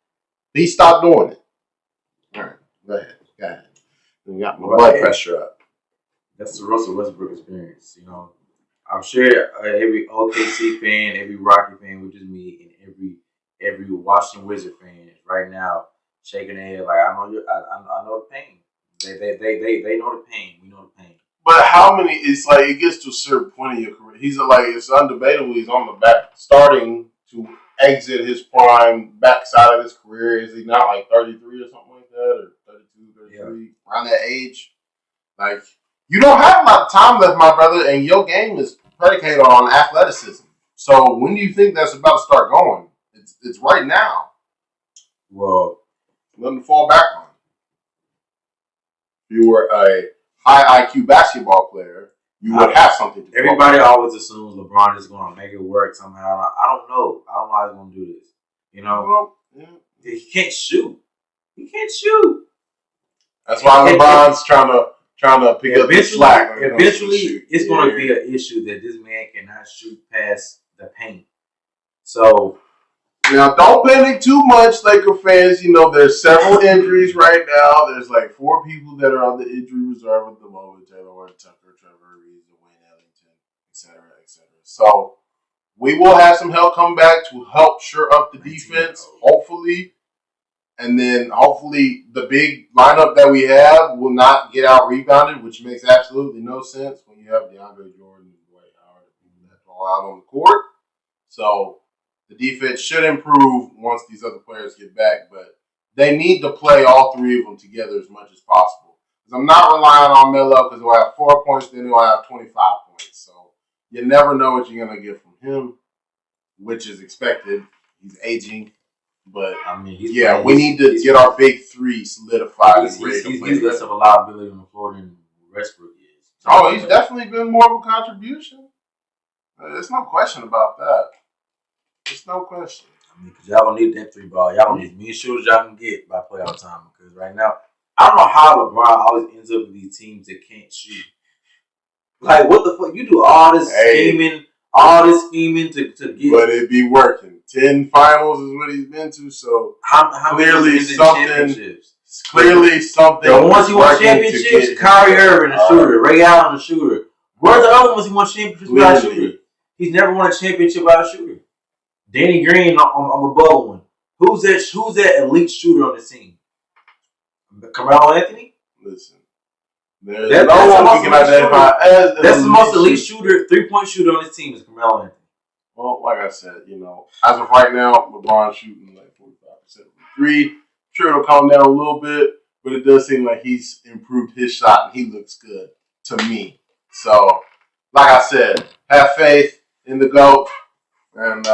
Please stop doing it. All right, go ahead. You got my blood pressure up. That's the Russell Westbrook experience, I'm sure every OKC fan, every Rocky fan, which is me, and every Washington Wizard fan right now shaking their head like I know the pain. They know the pain. We know the pain. But how many? It's like it gets to a certain point in your career. It's undebatable. He's on the back, starting to exit his prime backside of his career. Is he not like 33 or something like that, or 32, 33, around that age? Like, you don't have a lot of time left, my brother, and your game is predicated on athleticism. So when do you think that's about to start going? It's right now. Well, nothing to fall back on. You were a high IQ basketball player, you would have something to everybody always assumes LeBron is going to make it work somehow. I don't know. I don't know how he's going to do this. You know? Well, yeah. He can't shoot. He can't shoot. That's why LeBron's trying to pick up the slack. Eventually, it's going to be an issue that this man cannot shoot past the paint. So now, don't panic too much, Laker fans. You know, there's several injuries right now. There's like 4 people that are on the injury reserve at the moment: Taylor Horton Tucker, Trevor Reeves, Wayne Ellington, etc., etc. So we will have some help come back to help shore up the defense, hopefully. And then hopefully the big lineup that we have will not get out rebounded, which makes absolutely no sense when you have DeAndre Jordan and Dwight Howard that go out on the court. So the defense should improve once these other players get back, but they need to play all 3 of them together as much as possible. Because I'm not relying on Melo because he'll have 4 points, then he'll have 25 points. So you never know what you're going to get from him, which is expected. He's aging. But, I mean, we need to get our big 3 solidified. He's less of a liability on the floor than Westbrook is. Oh, he's definitely been more of a contribution. There's no question about that. There's no question. I mean, because y'all don't need that 3 ball. Y'all don't need as many shooters y'all can get by playoff time. Because right now, I don't know how LeBron always ends up with these teams that can't shoot. Like, what the fuck? You do all this scheming to get. But it be working. 10 finals is what he's been to, so how clearly something. The ones he won championships, Kyrie Irving, the shooter, Ray Allen, the shooter. Where's the other ones he won championships without a shooter? He's never won a championship without a shooter. Danny Green on the bubble one. Who's that elite shooter on the team? Carmelo Anthony? Listen. There's no one we can identify as that's the most elite shooter, 3-point shooter on this team is Carmelo Anthony. Well, like I said, you know, as of right now, LeBron's shooting like 45% from 3. Sure, it'll calm down a little bit, but it does seem like he's improved his shot and he looks good to me. So, like I said, have faith in the GOAT, and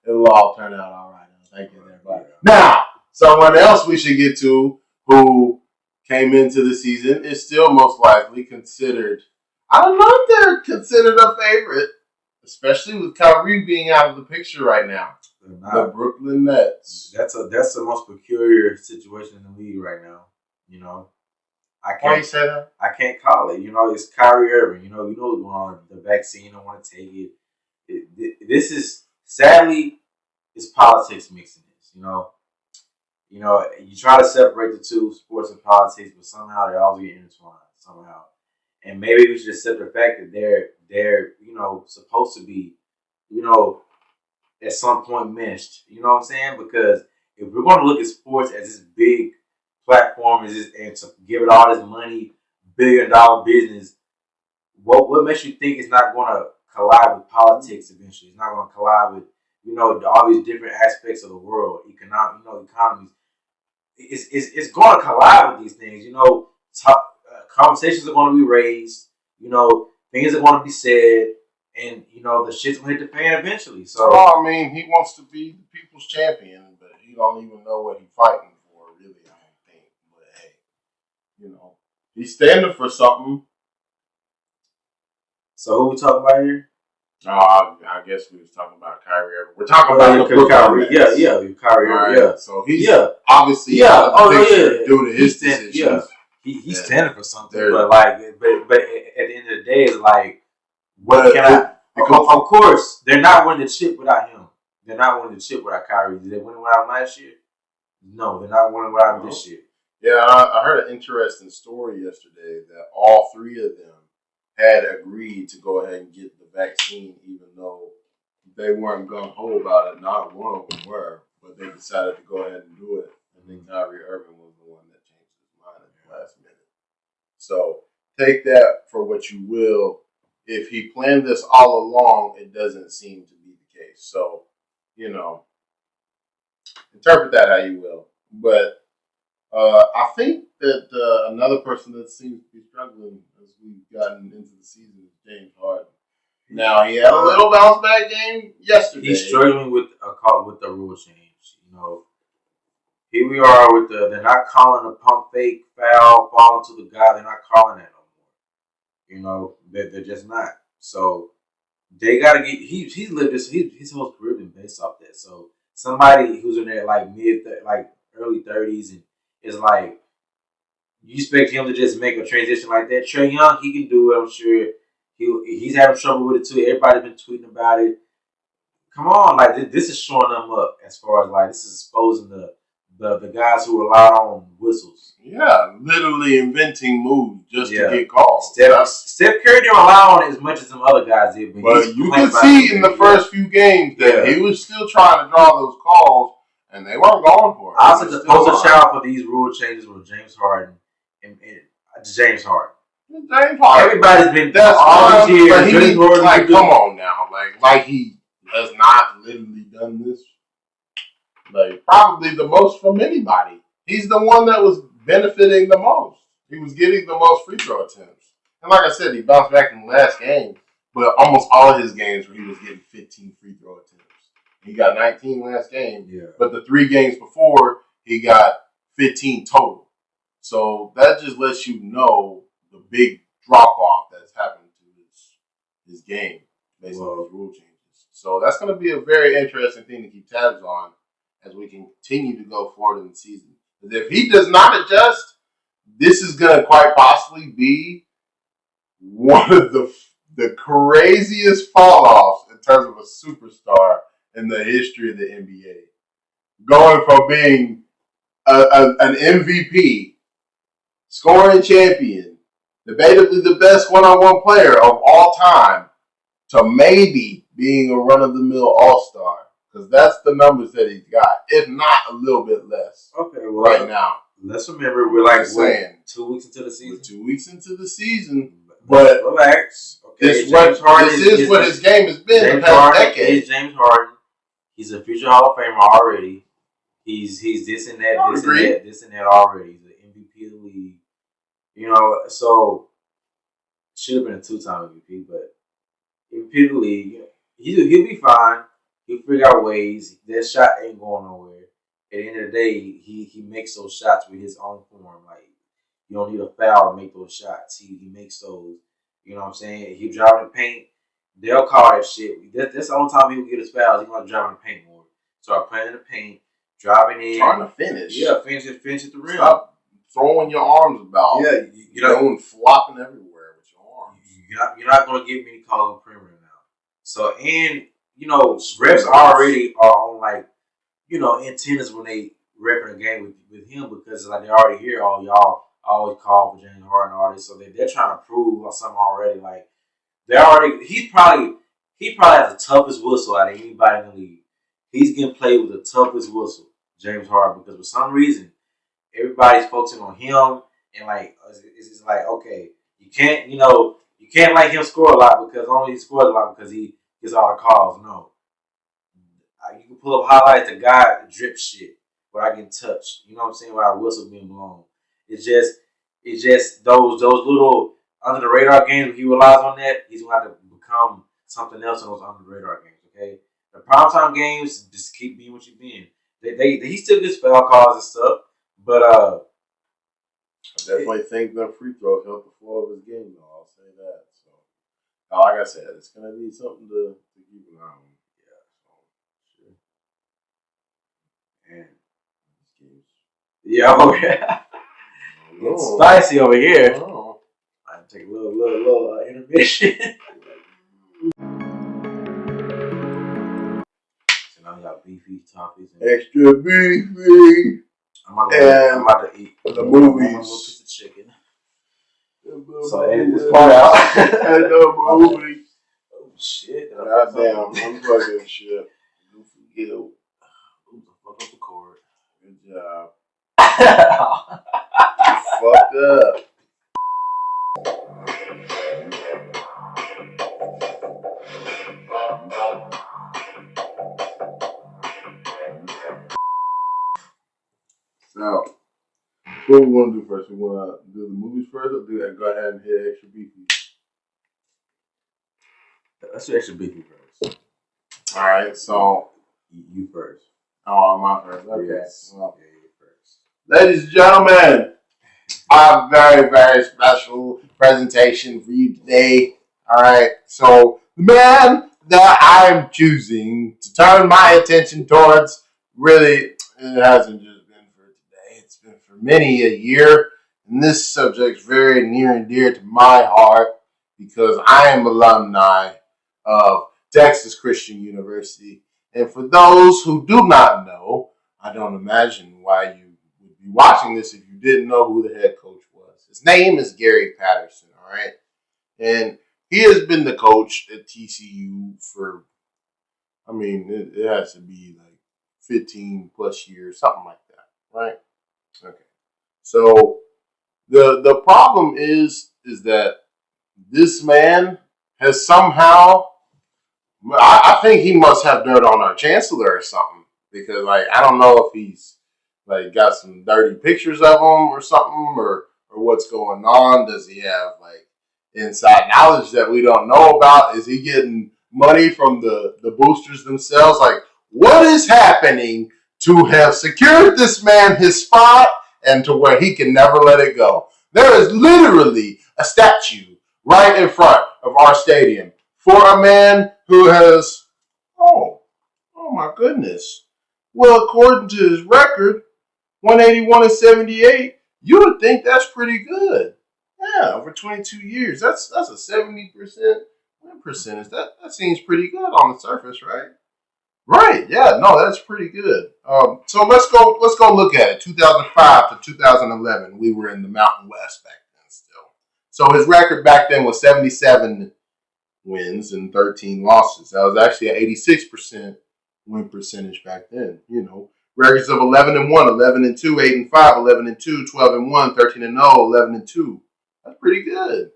it'll all turn out all right. Thank you, everybody. Now, someone else we should get to who came into the season is still most likely considered, I don't know if they're considered a favorite, especially with Kyrie being out of the picture right now. The Brooklyn Nets. That's the most peculiar situation in the league right now. You know, why you say that? I can't call it. You know, it's Kyrie Irving. You know what's going on. The vaccine, don't want to take it. This is sadly, it's politics mixing this. You know, you try to separate the two, sports and politics, but somehow they always get intertwined somehow. And maybe we should accept the fact that they're supposed to be, at some point meshed. You know what I'm saying? Because if we're going to look at sports as this big platform and to give it all this money, billion-dollar business, what makes you think it's not going to collide with politics eventually? It's not going to collide with all these different aspects of the world, economies. It's going to collide with these things. Conversations are going to be raised. Things are going to be said, and the shit's going to hit the fan eventually. So, I mean, he wants to be the people's champion, but he don't even know what he's fighting for, really. I don't think. But hey, he's standing for something. So who we talking about here? I guess we was talking about Kyrie Irving. We're talking about Kyrie. Yeah, Kyrie Irving. Yeah. So he's obviously out of the picture due to his decisions. Yeah. He's standing for something, but at the end of the day, it's like, what can I? Of course, they're not winning the chip without him. They're not winning the chip without Kyrie. Did they win without him last year? No, they're not winning without him this year. Yeah, I heard an interesting story yesterday that all 3 of them had agreed to go ahead and get the vaccine, even though they weren't gung-ho about it. Not one of them were, but they decided to go ahead and do it. And then Kyrie Irving was the one that changed his mind at the last minute. So take that for what you will. If he planned this all along, it doesn't seem to be the case. So, interpret that how you will. But I think that another person that seems to be struggling as we've gotten into the season is James Harden. Now, he had a little bounce back game yesterday. He's struggling with the rule change. Here we are they're not calling a pump fake foul, fall to the guy. They're not calling that no You know, they're just not. So they gotta get. He's lived his whole career been based off that. So somebody who's in their like early 30s and is like, you expect him to just make a transition like that. Trae Young, he can do it. I'm sure he's having trouble with it too. Everybody's been tweeting about it. Come on, like this is showing them up as far as like this is exposing the guys who rely on whistles. Yeah, literally inventing moves just to get calls. Steph Curry didn't rely on it as much as some other guys did. But you could see in the first few games that he was still trying to draw those calls, and they weren't going for it. I said the poster child for these rule changes were James Harden and James Harden. James Harden. Everybody's been all these years. But he like, come on now, like he has not literally done this. Like probably the most from anybody. He's the one that was benefiting the most. He was getting the most free throw attempts. And like I said, he bounced back in the last game, but almost all of his games where he was getting 15 free throw attempts. He got 19 last game, but the 3 games before, he got 15 total. So that just lets you know the big drop-off that's happened to his game based on these rule changes. So that's going to be a very interesting thing to keep tabs on as we continue to go forward in the season. Because if he does not adjust, this is going to quite possibly be one of the craziest fall-offs in terms of a superstar in the history of the NBA. Going from being an MVP, scoring champion, debatably the best one-on-one player of all time, to maybe being a run-of-the-mill all-star. Because that's the numbers that he's got, if not a little bit less. Okay, well, right now. Let's remember we're like saying 2 weeks into the season. 2 weeks into the season, but relax. Okay, this is what his game has been the past decade. James Harden. He's a future Hall of Famer already. He's this and that, this and that already. He's the MVP of the league. You know, so should have been a 2-time MVP, but MVP of the league. He'll be fine. He'll figure out ways. That shot ain't going nowhere. At the end of the day, he makes those shots with his own form. Like, you don't need a foul to make those shots. He makes those. You know what I'm saying? He driving the paint. They'll call that shit. That's the only time he will get his fouls. He's going to drive in the paint more. Start playing in the paint, driving in. Trying to finish. Yeah, finish at the rim. Stop throwing your arms about. Yeah. You're flopping everywhere with your arms. You're not going to get many calls on perimeter now. So, and, you know, refs already are on, like, you know, antennas when they repping a game with him because, like, they already hear, oh, y'all always call for James Harden and all this. So they're trying to prove something already. Like, he probably has the toughest whistle out of anybody in the league. He's getting played with the toughest whistle, James Harden, because for some reason, everybody's focusing on him. And, like, it's just like, okay, you can't let him score a lot because only he scores a lot because he gets all the calls. No. You can pull up highlights, the guy drip shit without getting touched. You know what I'm saying? Without a whistle being blown. It's just those little under the radar games. If he relies on that, he's gonna have to become something else in those under the radar games. Okay, the primetime games just keep being what you've been. He still gets foul calls and stuff, but I definitely think the free throws help the flow of his game. Though I'll say that. So, like I said, it's gonna be something to keep an eye on. It's spicy over here. I take a little intermission. So now we got beefy topics. Extra beefy. I'm about to eat the movies. One little piece of chicken. So edit this part out. And the movies. Oh shit! Goddamn, I'm fucking shit. Don't forget. Fuck up the cord. Good job. Fucked up. So, what we want to do first? We want to do the movies first, or go ahead and hit extra beefy? Let's do extra beefy first. All right, so you first. Oh, I'm my first. Okay. Yes. Well, ladies and gentlemen, a very, very special presentation for you today. All right. So the man that I'm choosing to turn my attention towards really, it hasn't just been for today. It's been for many a year. And this subject's very near and dear to my heart because I am alumni of Texas Christian University. And for those who do not know, I don't imagine why you would be watching this if you didn't know who the head coach was. His name is Gary Patterson, all right? And he has been the coach at TCU for, I mean, it has to be like 15 plus years, something like that, right? Okay. So the problem is that this man has somehow, I think he must have dirt on our chancellor or something, because like I don't know if he's like got some dirty pictures of him or something, or what's going on. Does he have like inside knowledge that we don't know about? Is he getting money from the boosters themselves? Like, what is happening to have secured this man his spot and to where he can never let it go? There is literally a statue right in front of our stadium for a man who has, oh my goodness. Well, according to his record, 181 and 78, you would think that's pretty good. Yeah, over 22 years, that's a 70% win percentage. That seems pretty good on the surface, right? Right. Yeah. No, that's pretty good. So let's go look at it. 2005 to 2011, we were in the Mountain West back then still. So his record back then was 77 wins and 13 losses. That was actually an 86% win percentage back then. You know, records of 11 and 1, 11 and 2, 8 and 5, 11 and 2, 12 and 1, 13 and 0, 11 and 2. That's pretty good.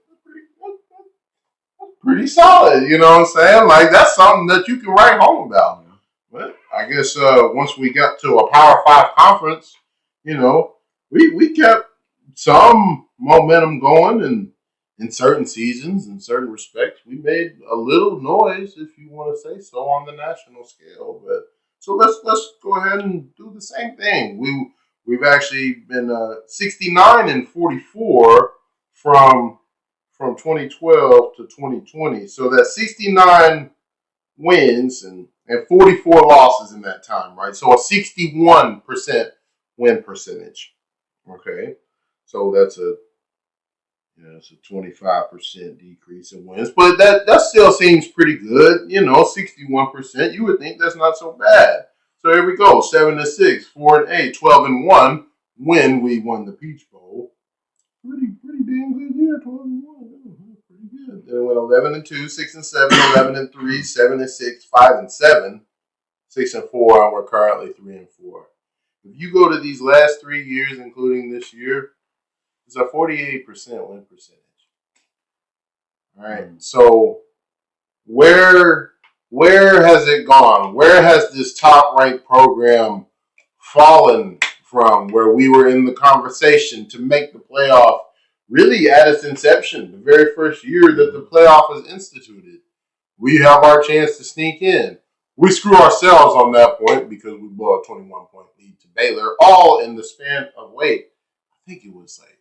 That's pretty solid. You know what I'm saying? Like that's something that you can write home about. But I guess once we got to a Power 5 conference, you know, we kept some momentum going, and in certain seasons, in certain respects, we made a little noise, if you want to say so, on the national scale. But so let's go ahead and do the same thing. We've actually been 69 and 44 from 2012 to 2020. So that's 69 wins and 44 losses in that time, right? So a 61% win percentage. Okay, so that's a 25% decrease in wins, but that still seems pretty good. 61%. You would think that's not so bad. So here we go: 7 and 6, 4 and 8, 12 and 1. When we won the Peach Bowl, pretty damn good year. 12 and 1, pretty good. Then it went 11 and 2, 6 and 7, 11 and 3, 7 and 6, 5 and 7, 6 and 4, and we're currently 3 and 4. If you go to these last 3 years, including this year, it's a 48% win percentage. All right. So where has it gone? Where has this top ranked program fallen from where we were in the conversation to make the playoff really at its inception, the very first year that the playoff was instituted? We have our chance to sneak in. We screw ourselves on that point because we blew a 21-point lead to Baylor, all in the span of, I think it was like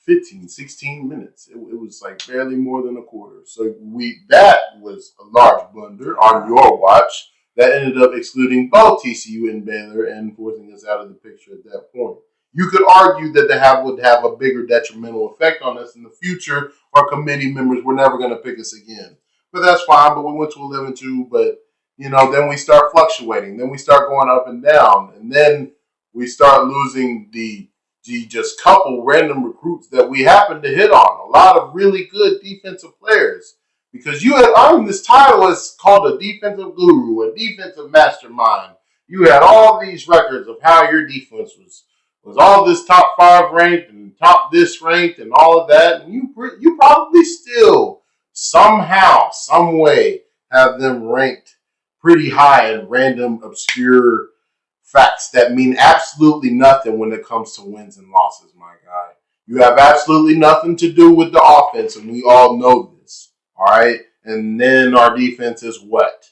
15, 16 minutes. It was like barely more than a quarter. So that was a large blunder on your watch that ended up excluding both TCU and Baylor and forcing us out of the picture at that point. You could argue that would have a bigger detrimental effect on us in the future. Our committee members were never going to pick us again. But that's fine. But we went to 11-2. But, then we start fluctuating. Then we start going up and down. And then we start losing the just couple random recruits that we happened to hit on. A lot of really good defensive players. Because you had earned this title as called a defensive guru, a defensive mastermind. You had all these records of how your defense was all this top 5 ranked and top this ranked and all of that. And you probably still somehow, some way have them ranked pretty high in random, obscure facts that mean absolutely nothing when it comes to wins and losses, my guy. You have absolutely nothing to do with the offense, and we all know this, all right? And then our defense is what?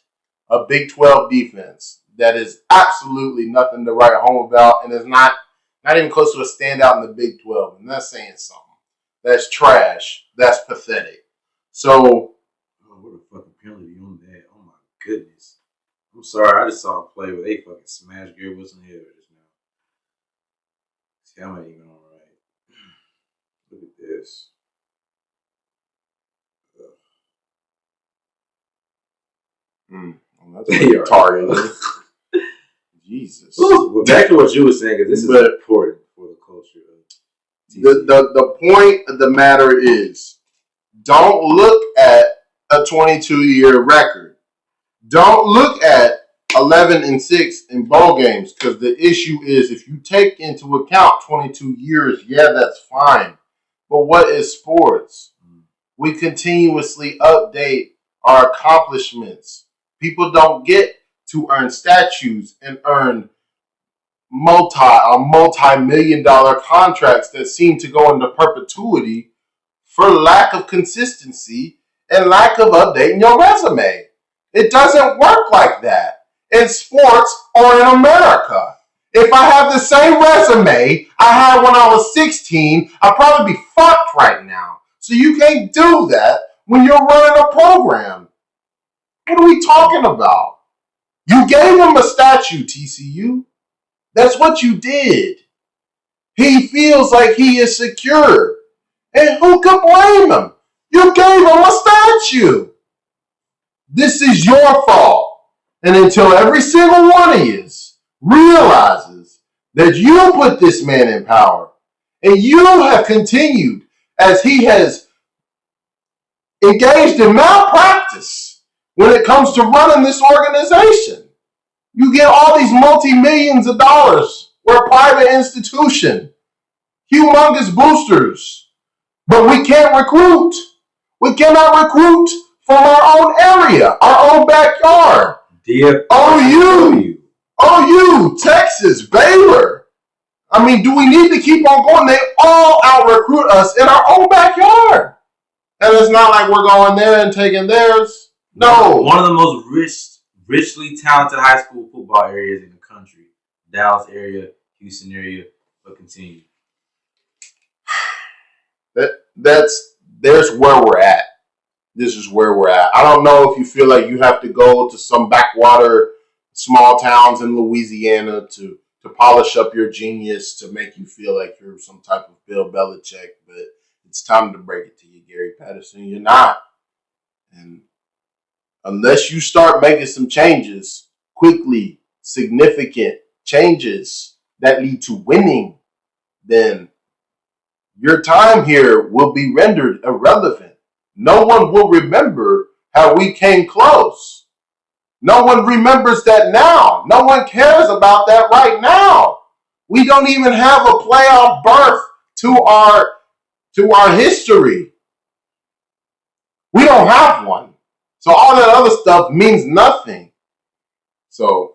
A Big 12 defense that is absolutely nothing to write home about and is not Not even close to a standout in the Big 12. And that's saying something. That's trash. That's pathetic. So, what a fucking penalty on that. Oh my goodness. I'm sorry, I just saw a play where they fucking smashed Gary Wilson head just now. See, I'm not even alright. Look at this. That's retarded. Jesus. Well, back to what you were saying, because this is important for the culture of TCU. The point of the matter is, don't look at a 22-year record. Don't look at 11-6 in bowl games, because the issue is, if you take into account 22 years, yeah, that's fine. But what is sports? We continuously update our accomplishments. People don't get to earn statues and earn multi-million-dollar contracts that seem to go into perpetuity for lack of consistency and lack of updating your resume. It doesn't work like that in sports or in America. If I have the same resume I had when I was 16, I'd probably be fucked right now. So you can't do that when you're running a program. What are we talking about? You gave him a statue, TCU. That's what you did. He feels like he is secure. And who could blame him? You gave him a statue. This is your fault. And until every single one of you realizes that you put this man in power, and you have continued as he has engaged in malpractice when it comes to running this organization. You get all these multi-millions of dollars. We're a private institution. Humongous boosters. But we can't recruit. We cannot recruit from our own area, our own backyard. OU, Texas, Baylor. I mean, do we need to keep on going? They all out-recruit us in our own backyard. And it's not like we're going there and taking theirs. No. One of the most richly talented high school football areas in the country. Dallas area, Houston area, but continue. There's where we're at. This is where we're at. I don't know if you feel like you have to go to some backwater small towns in Louisiana to polish up your genius to make you feel like you're some type of Bill Belichick, but it's time to break it to you, Gary Patterson. You're not. And unless you start making some changes quickly, significant changes that lead to winning, then your time here will be rendered irrelevant. No one will remember how we came close. No one remembers that now. No one cares about that right now. We don't even have a playoff berth to our history. We don't have one. So all that other stuff means nothing. So,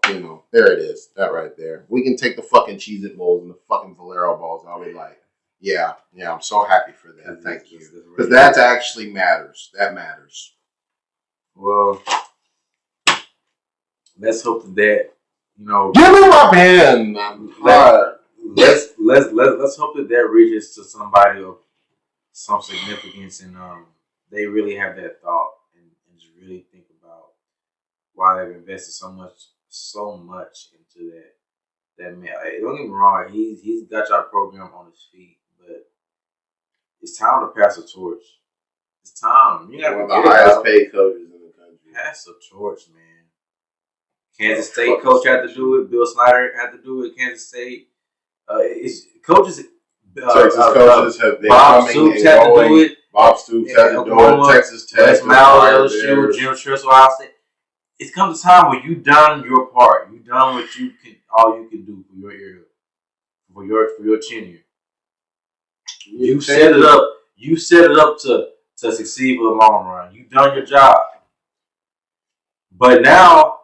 there it is. That right there. We can take the fucking Cheez-It Bowls and the fucking Valero Balls. I'll be like, yeah, I'm so happy for that. Thank you. Because that actually matters. That matters. Well, let's hope that give me my pen. Let's hope that reaches to somebody of some significance, and they really have that thought and just really think about why they've invested so much into that man. Don't get me wrong, he's got your program on his feet, but it's time to pass the torch. It's time. You got one of the highest paid coaches in the country. Pass the torch, man. Kansas State coach had to do it. Bill Snyder had to do it. Kansas State. Coaches. Texas coaches have been Bob Stoops had to do it. Bob Stoops had to do it. Texas Tech. LSU, Jim Schwartz, Ohio State. It comes a time where you've done your part. You've done what all you can do for your area, for your tenure. You set it up. You set it up to succeed for the long run. You've done your job. But now,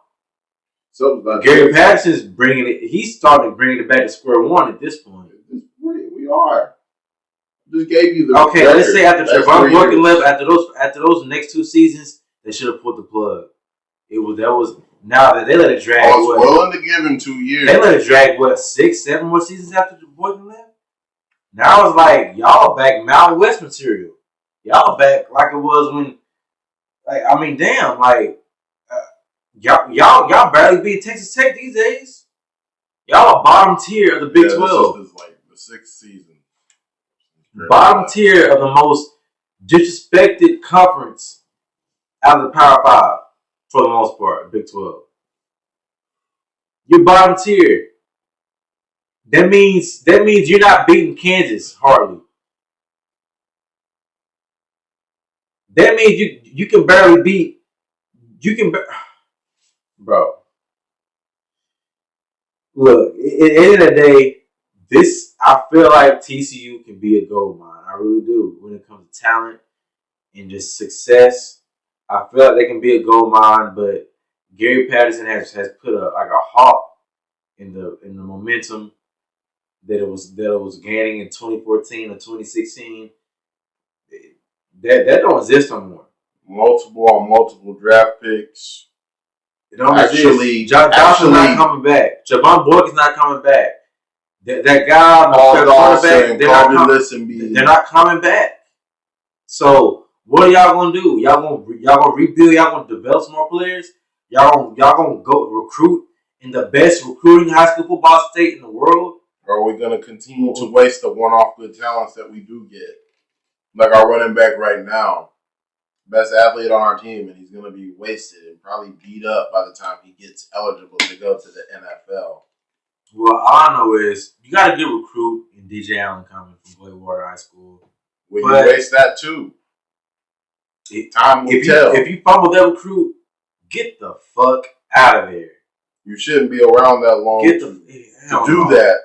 Gary Patterson's bringing it. He's starting to bring it back to square one at this point. We are. Just gave you the okay. Record. Let's say after Trevon Working left after those next two seasons, they should have pulled the plug. That was Now that they let it drag. I was willing to give him 2 years. They let it drag, 6, 7 more seasons after the Boykin left? Now it's like, y'all back Mountain West material. Y'all back like it was when, like, I mean, damn, like, y'all barely beat Texas Tech these days. Y'all are bottom tier of the Big 12. This is like the 6th season. Bottom tier of the most disrespected conference out of the Power 5 for the most part, Big 12. You're bottom tier. That means you're not beating Kansas hardly. That means you can barely beat. Bro. Look, at the end of the day, I feel like TCU can be a gold mine. I really do. When it comes to talent and just success, I feel like they can be a gold mine. But Gary Patterson has put a halt in the momentum that it was gaining in 2014 or 2016. That don't exist no more. Multiple draft picks. It don't exist. Johnson's not coming back. Javon Boykin's not coming back. That guy, they're not coming back. So what are y'all gonna do? Y'all gonna rebuild? Y'all gonna develop some more players? Y'all gonna go recruit in the best recruiting high school football state in the world? Or are we gonna continue to waste the one-off good talents that we do get? Like our running back right now, best athlete on our team, and he's gonna be wasted and probably beat up by the time he gets eligible to go to the NFL. Well, all I know is you got a good recruit in DJ Allen coming from Bladewater High School. Well, you waste that too. Time will tell. If you fumble that recruit, get the fuck out of there. You shouldn't be around that long to do that.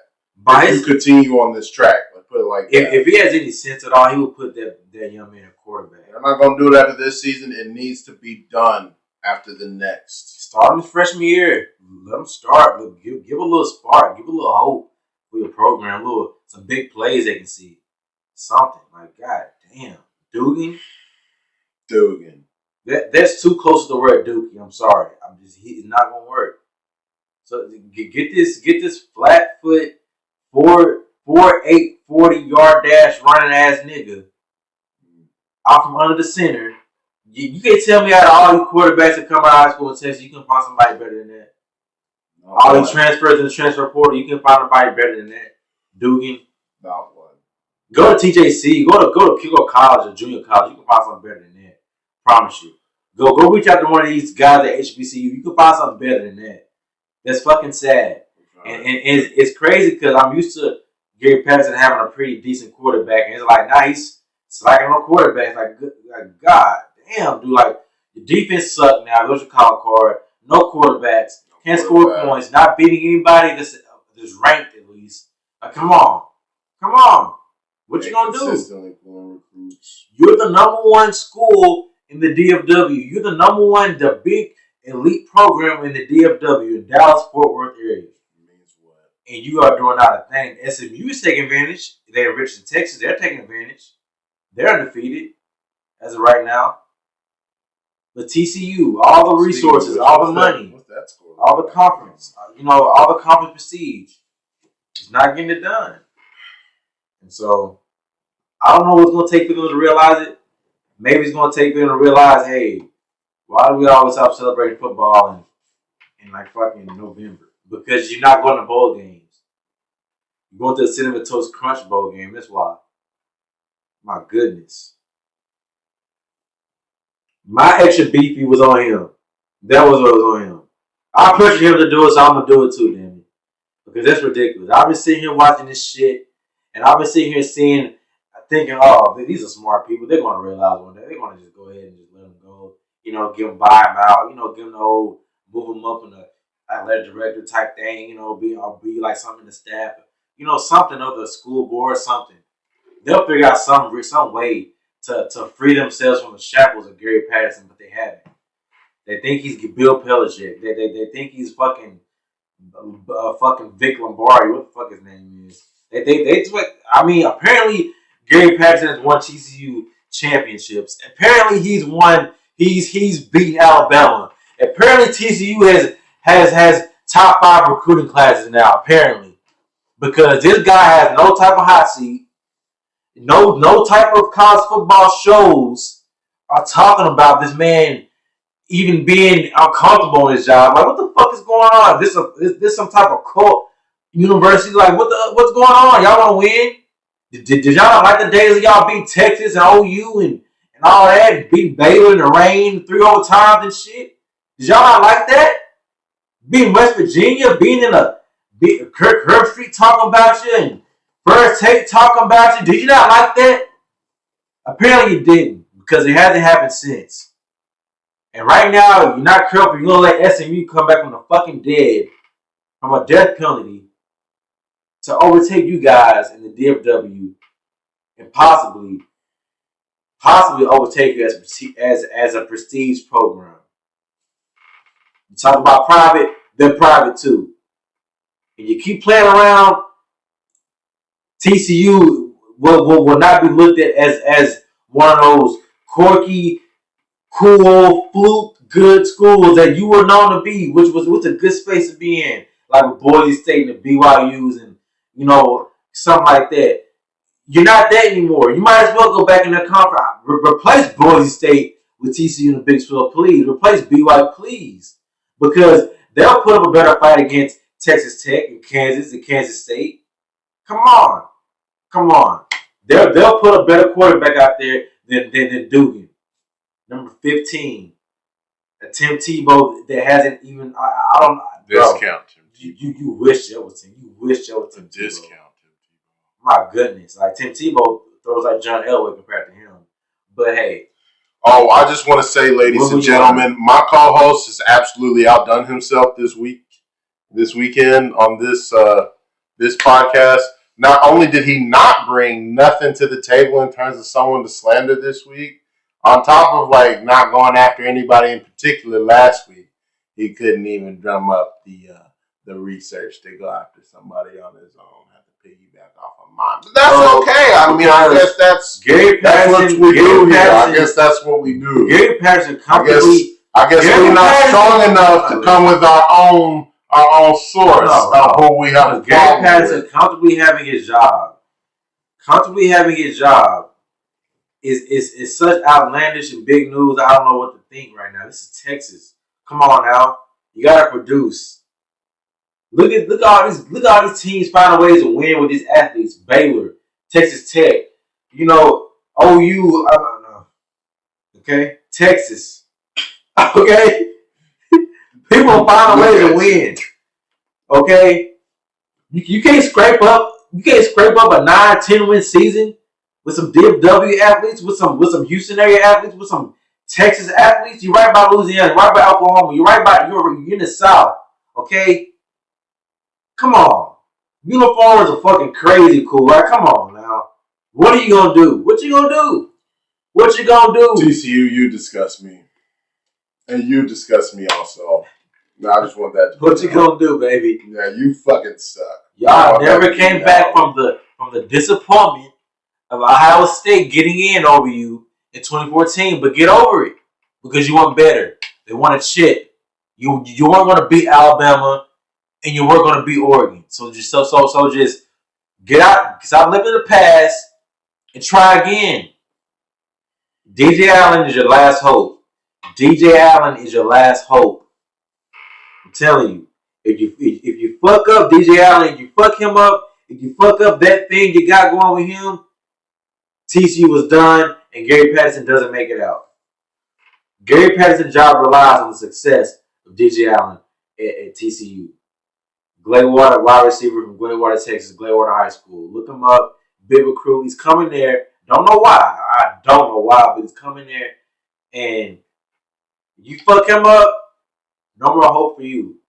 If you continue on this track, let's put it like that. If he has any sense at all, he would put that young man at quarterback. I'm not going to do it after this season. It needs to be done after the next. Start him his freshman year. Let him start. Give a little spark. Give a little hope for your program. Some big plays they can see. Something. Like, god damn. Dugan. That's too close to the word Dookie. I'm sorry. It's not going to work. So get this flat foot 4.8 40-yard dash running ass nigga out from under the center. You can't tell me out of all these quarterbacks that come out of high school in Texas, you can find somebody better than that. All these transfers in the transfer portal, you can find somebody better than that. Dugan. Not one. Go to TJC. Go to college or junior college. You can find something better than that. Promise you. Go reach out to one of these guys at HBCU. You can find something better than that. That's fucking sad. And it's crazy because I'm used to Gary Patterson having a pretty decent quarterback, and it's like now he's slacking on quarterbacks. Like god damn, dude. Like the defense sucked now. Those are call card. No quarterbacks. Can't score points. Not beating anybody that's ranked at least. Like, come on. What you gonna do? You're the number one school in the DFW. You're the number one, the big elite program in the DFW in Dallas-Fort Worth area. And you are doing not a thing. SMU is taking advantage. They're in Richardson, Texas. They're taking advantage. They're undefeated as of right now. But TCU, all the resources, all the money, all the conference, all the conference prestige, is not getting it done. And so, I don't know what's going to take people to realize it. Maybe it's going to take them to realize, hey, why do we always stop celebrating football in like fucking November? Because you're not going to bowl games. You're going to the Cinnamon Toast Crunch bowl game. That's why. My goodness. My extra beefy was on him. That was what was on him. I pressured him to do it, so I'm going to do it too, damn it. Because that's ridiculous. I've been sitting here watching this shit, and I've been sitting here thinking, oh, these are smart people. They're going to realize one day. They're going to just go ahead and just let them go. Give them, buy them out. Give them the old, move them up in the athletic director type thing, be like something in the staff, something of the school board, something. They'll figure out some way to free themselves from the shackles of Gary Patterson, but they haven't. They think he's Bill Belichick. They think he's fucking Vic Lombardi. What the fuck his name is? Apparently Gary Patterson has won TCU championships. Apparently he's beaten Alabama Apparently, TCU has top 5 recruiting classes now. Apparently, because this guy has no type of hot seat, no type of college football shows are talking about this man even being uncomfortable in his job. Like, what the fuck is going on? This some type of cult university? Like, what's going on? Y'all want to win? Did y'all not like the days of y'all beat Texas and OU and all that, beat Baylor in the rain, 3 overtimes and shit? Did y'all not like that? Being West Virginia, being in Kirk Herbstreit talking about you and First Take talking about you. Did you not like that? Apparently you didn't, because it hasn't happened since. And right now, you're not careful. You're going to let SMU come back from the fucking dead, from a death penalty, to overtake you guys in the DFW and possibly overtake you as a prestige program. You talk about private, they're private too. And you keep playing around, TCU will not be looked at as one of those quirky, cool, fluke, good schools that you were known to be, which was a good space to be in, like with Boise State and the BYU's and something like that. You're not that anymore. You might as well go back in the conference. Replace Boise State with TCU in the Big 12, please. Replace BYU, please, because they'll put up a better fight against Texas Tech and Kansas State. Come on. They'll put a better quarterback out there than Dugan. Number 15. A Tim Tebow that hasn't even I don't discount Tim Tebow. You wish that was Tim. You wish that was Tim Tebow. Discount Tim Tebow. My goodness. Like, Tim Tebow throws like John Elway compared to him. But hey. Oh, I just want to say, ladies and gentlemen, my co-host has absolutely outdone himself this weekend on this podcast. Not only did he not bring nothing to the table in terms of someone to slander this week, on top of like not going after anybody in particular last week, he couldn't even drum up the research to go after somebody on his own. Have to piggyback off of mine, but that's okay. I mean, I guess that's what we do here. I guess that's what we do. Gary Patterson comfortably. I guess we're not strong enough to come with our own source of who we have. Gary Patterson comfortably having his job. Is such outlandish and big news. I don't know what to think right now. This is Texas. Come on now, you gotta produce. Look at all these teams finding ways to win with these athletes. Baylor, Texas Tech, OU. I don't know. Okay, Texas. Okay, people find ways to win. Okay, you can't scrape up. You can't scrape up a 9-10 win season with some DFW athletes, with some Houston area athletes, with some Texas athletes. You're right by Louisiana, you're right by Oklahoma, you're in the South. Okay? Come on. Uniforms are fucking crazy cool, right? Come on now. What are you gonna do? What you gonna do? TCU, you disgust me. And you disgust me also. No, I just want that to be What you gonna do, baby? Yeah, you fucking suck. Y'all never came back from the disappointment of Ohio State getting in over you in 2014, but get over it because you want better. They wanted shit. You weren't going to beat Alabama, and you weren't going to beat Oregon. So just get out, stop living in the past, and try again. DJ Allen is your last hope. I'm telling you, if you fuck up DJ Allen, if you fuck him up, if you fuck up that thing you got going with him, TCU was done, and Gary Patterson doesn't make it out. Gary Patterson's job relies on the success of DJ Allen at TCU. Glaywater, wide receiver from Glaywater, Texas, Glaywater High School. Look him up. Big recruit. He's coming there. Don't know why. I don't know why, but he's coming there. And you fuck him up, no more hope for you.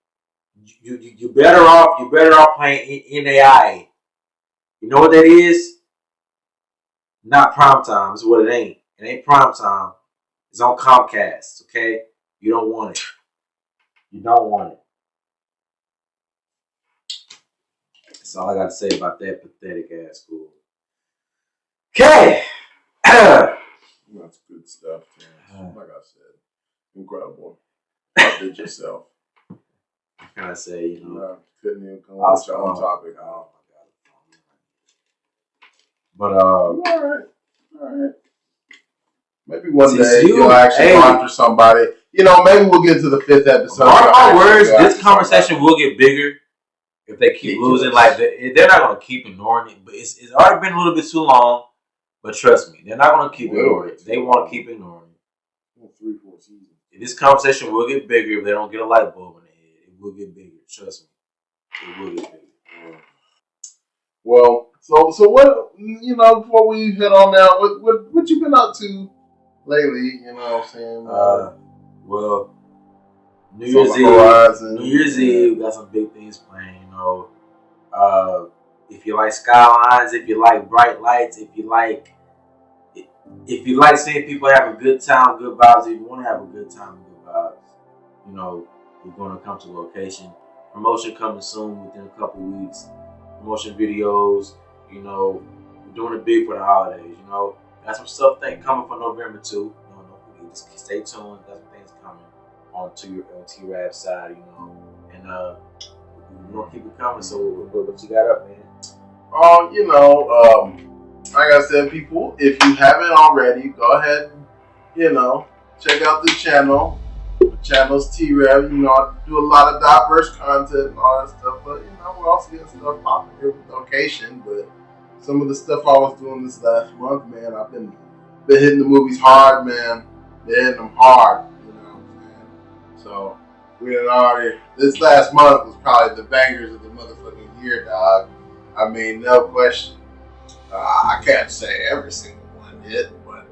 You're better off playing NAIA. You know what that is? Not prime time. Is what it ain't. It ain't prime time. It's on Comcast. Okay? You don't want it. That's all I got to say about that pathetic ass school. Okay. That's good stuff, Terrence. Like I said, incredible. Did yourself. I'm gonna say, you know, couldn't even come up with your own topic. Oh my god. But all right. Maybe one day you'll actually go after somebody. You know, maybe we'll get to the 5th episode. Mark my words, this conversation will get bigger if they keep losing. Like they're not gonna keep ignoring it, but it's already been a little bit too long. But trust me, they're not gonna keep ignoring it. They want to keep ignoring it. 3-4 seasons. This conversation will get bigger if they don't get a light bulb in their head. It will get bigger. Trust me, it will get bigger. Well, so what? You know, before we head on now, what you been up to lately? You know what I'm saying? Well, New Year's Eve, we got some big things playing. You know, if you like skylines, if you like bright lights, if you like seeing people have a good time, good vibes, if you want to have a good time and good vibes, you know, you're going to come to location. Promotion coming soon within a couple weeks. Promotion videos, you know, we're doing it big for the holidays. You know, got some stuff coming for November too. You know, just stay tuned. Got some things coming on T-Rav side, you know, and we're gonna keep it coming. So what you got up, man? You know, like I said, people, if you haven't already, go ahead and, you know, check out the channel. The channel's T-Rav. You know, I do a lot of diverse content and all that stuff, but, you know, we're also getting stuff popping here with Location. But some of the stuff I was doing this last month, man, I've been hitting the movies hard, man. Been hitting them hard, you know what I'm saying? So, we done already, this last month was probably the bangers of the motherfucking year, dog. I mean, no question. I can't say every single one hit, but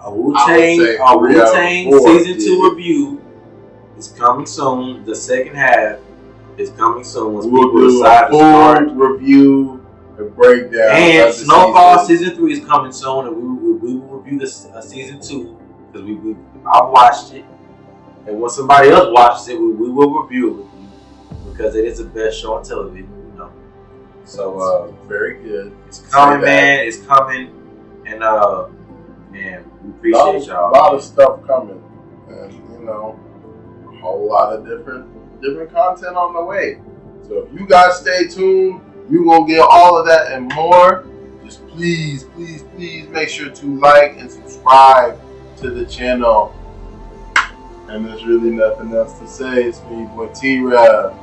a Wu-Tang season 2 review is coming soon. The second half is coming soon. We'll do a full review and breakdown. And Snowfall season 3 is coming soon, and we will review this season 2 because I've watched it, and when somebody else watches it, we will review it with you because it is the best show on television. So very good. It's coming, man. It's coming, and man, we appreciate y'all. A lot of stuff coming, and you know, a whole lot of different content on the way. So if you guys stay tuned, you gonna get all of that and more. Just please make sure to like and subscribe to the channel. And there's really nothing else to say. It's me, boy T-Rav.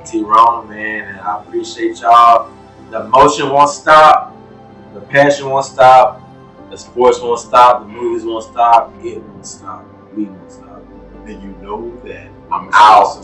T-Ron, man, and I appreciate y'all. The emotion won't stop, the passion won't stop, the sports won't stop, the movies won't stop, it won't stop, we won't stop. And you know that I'm out.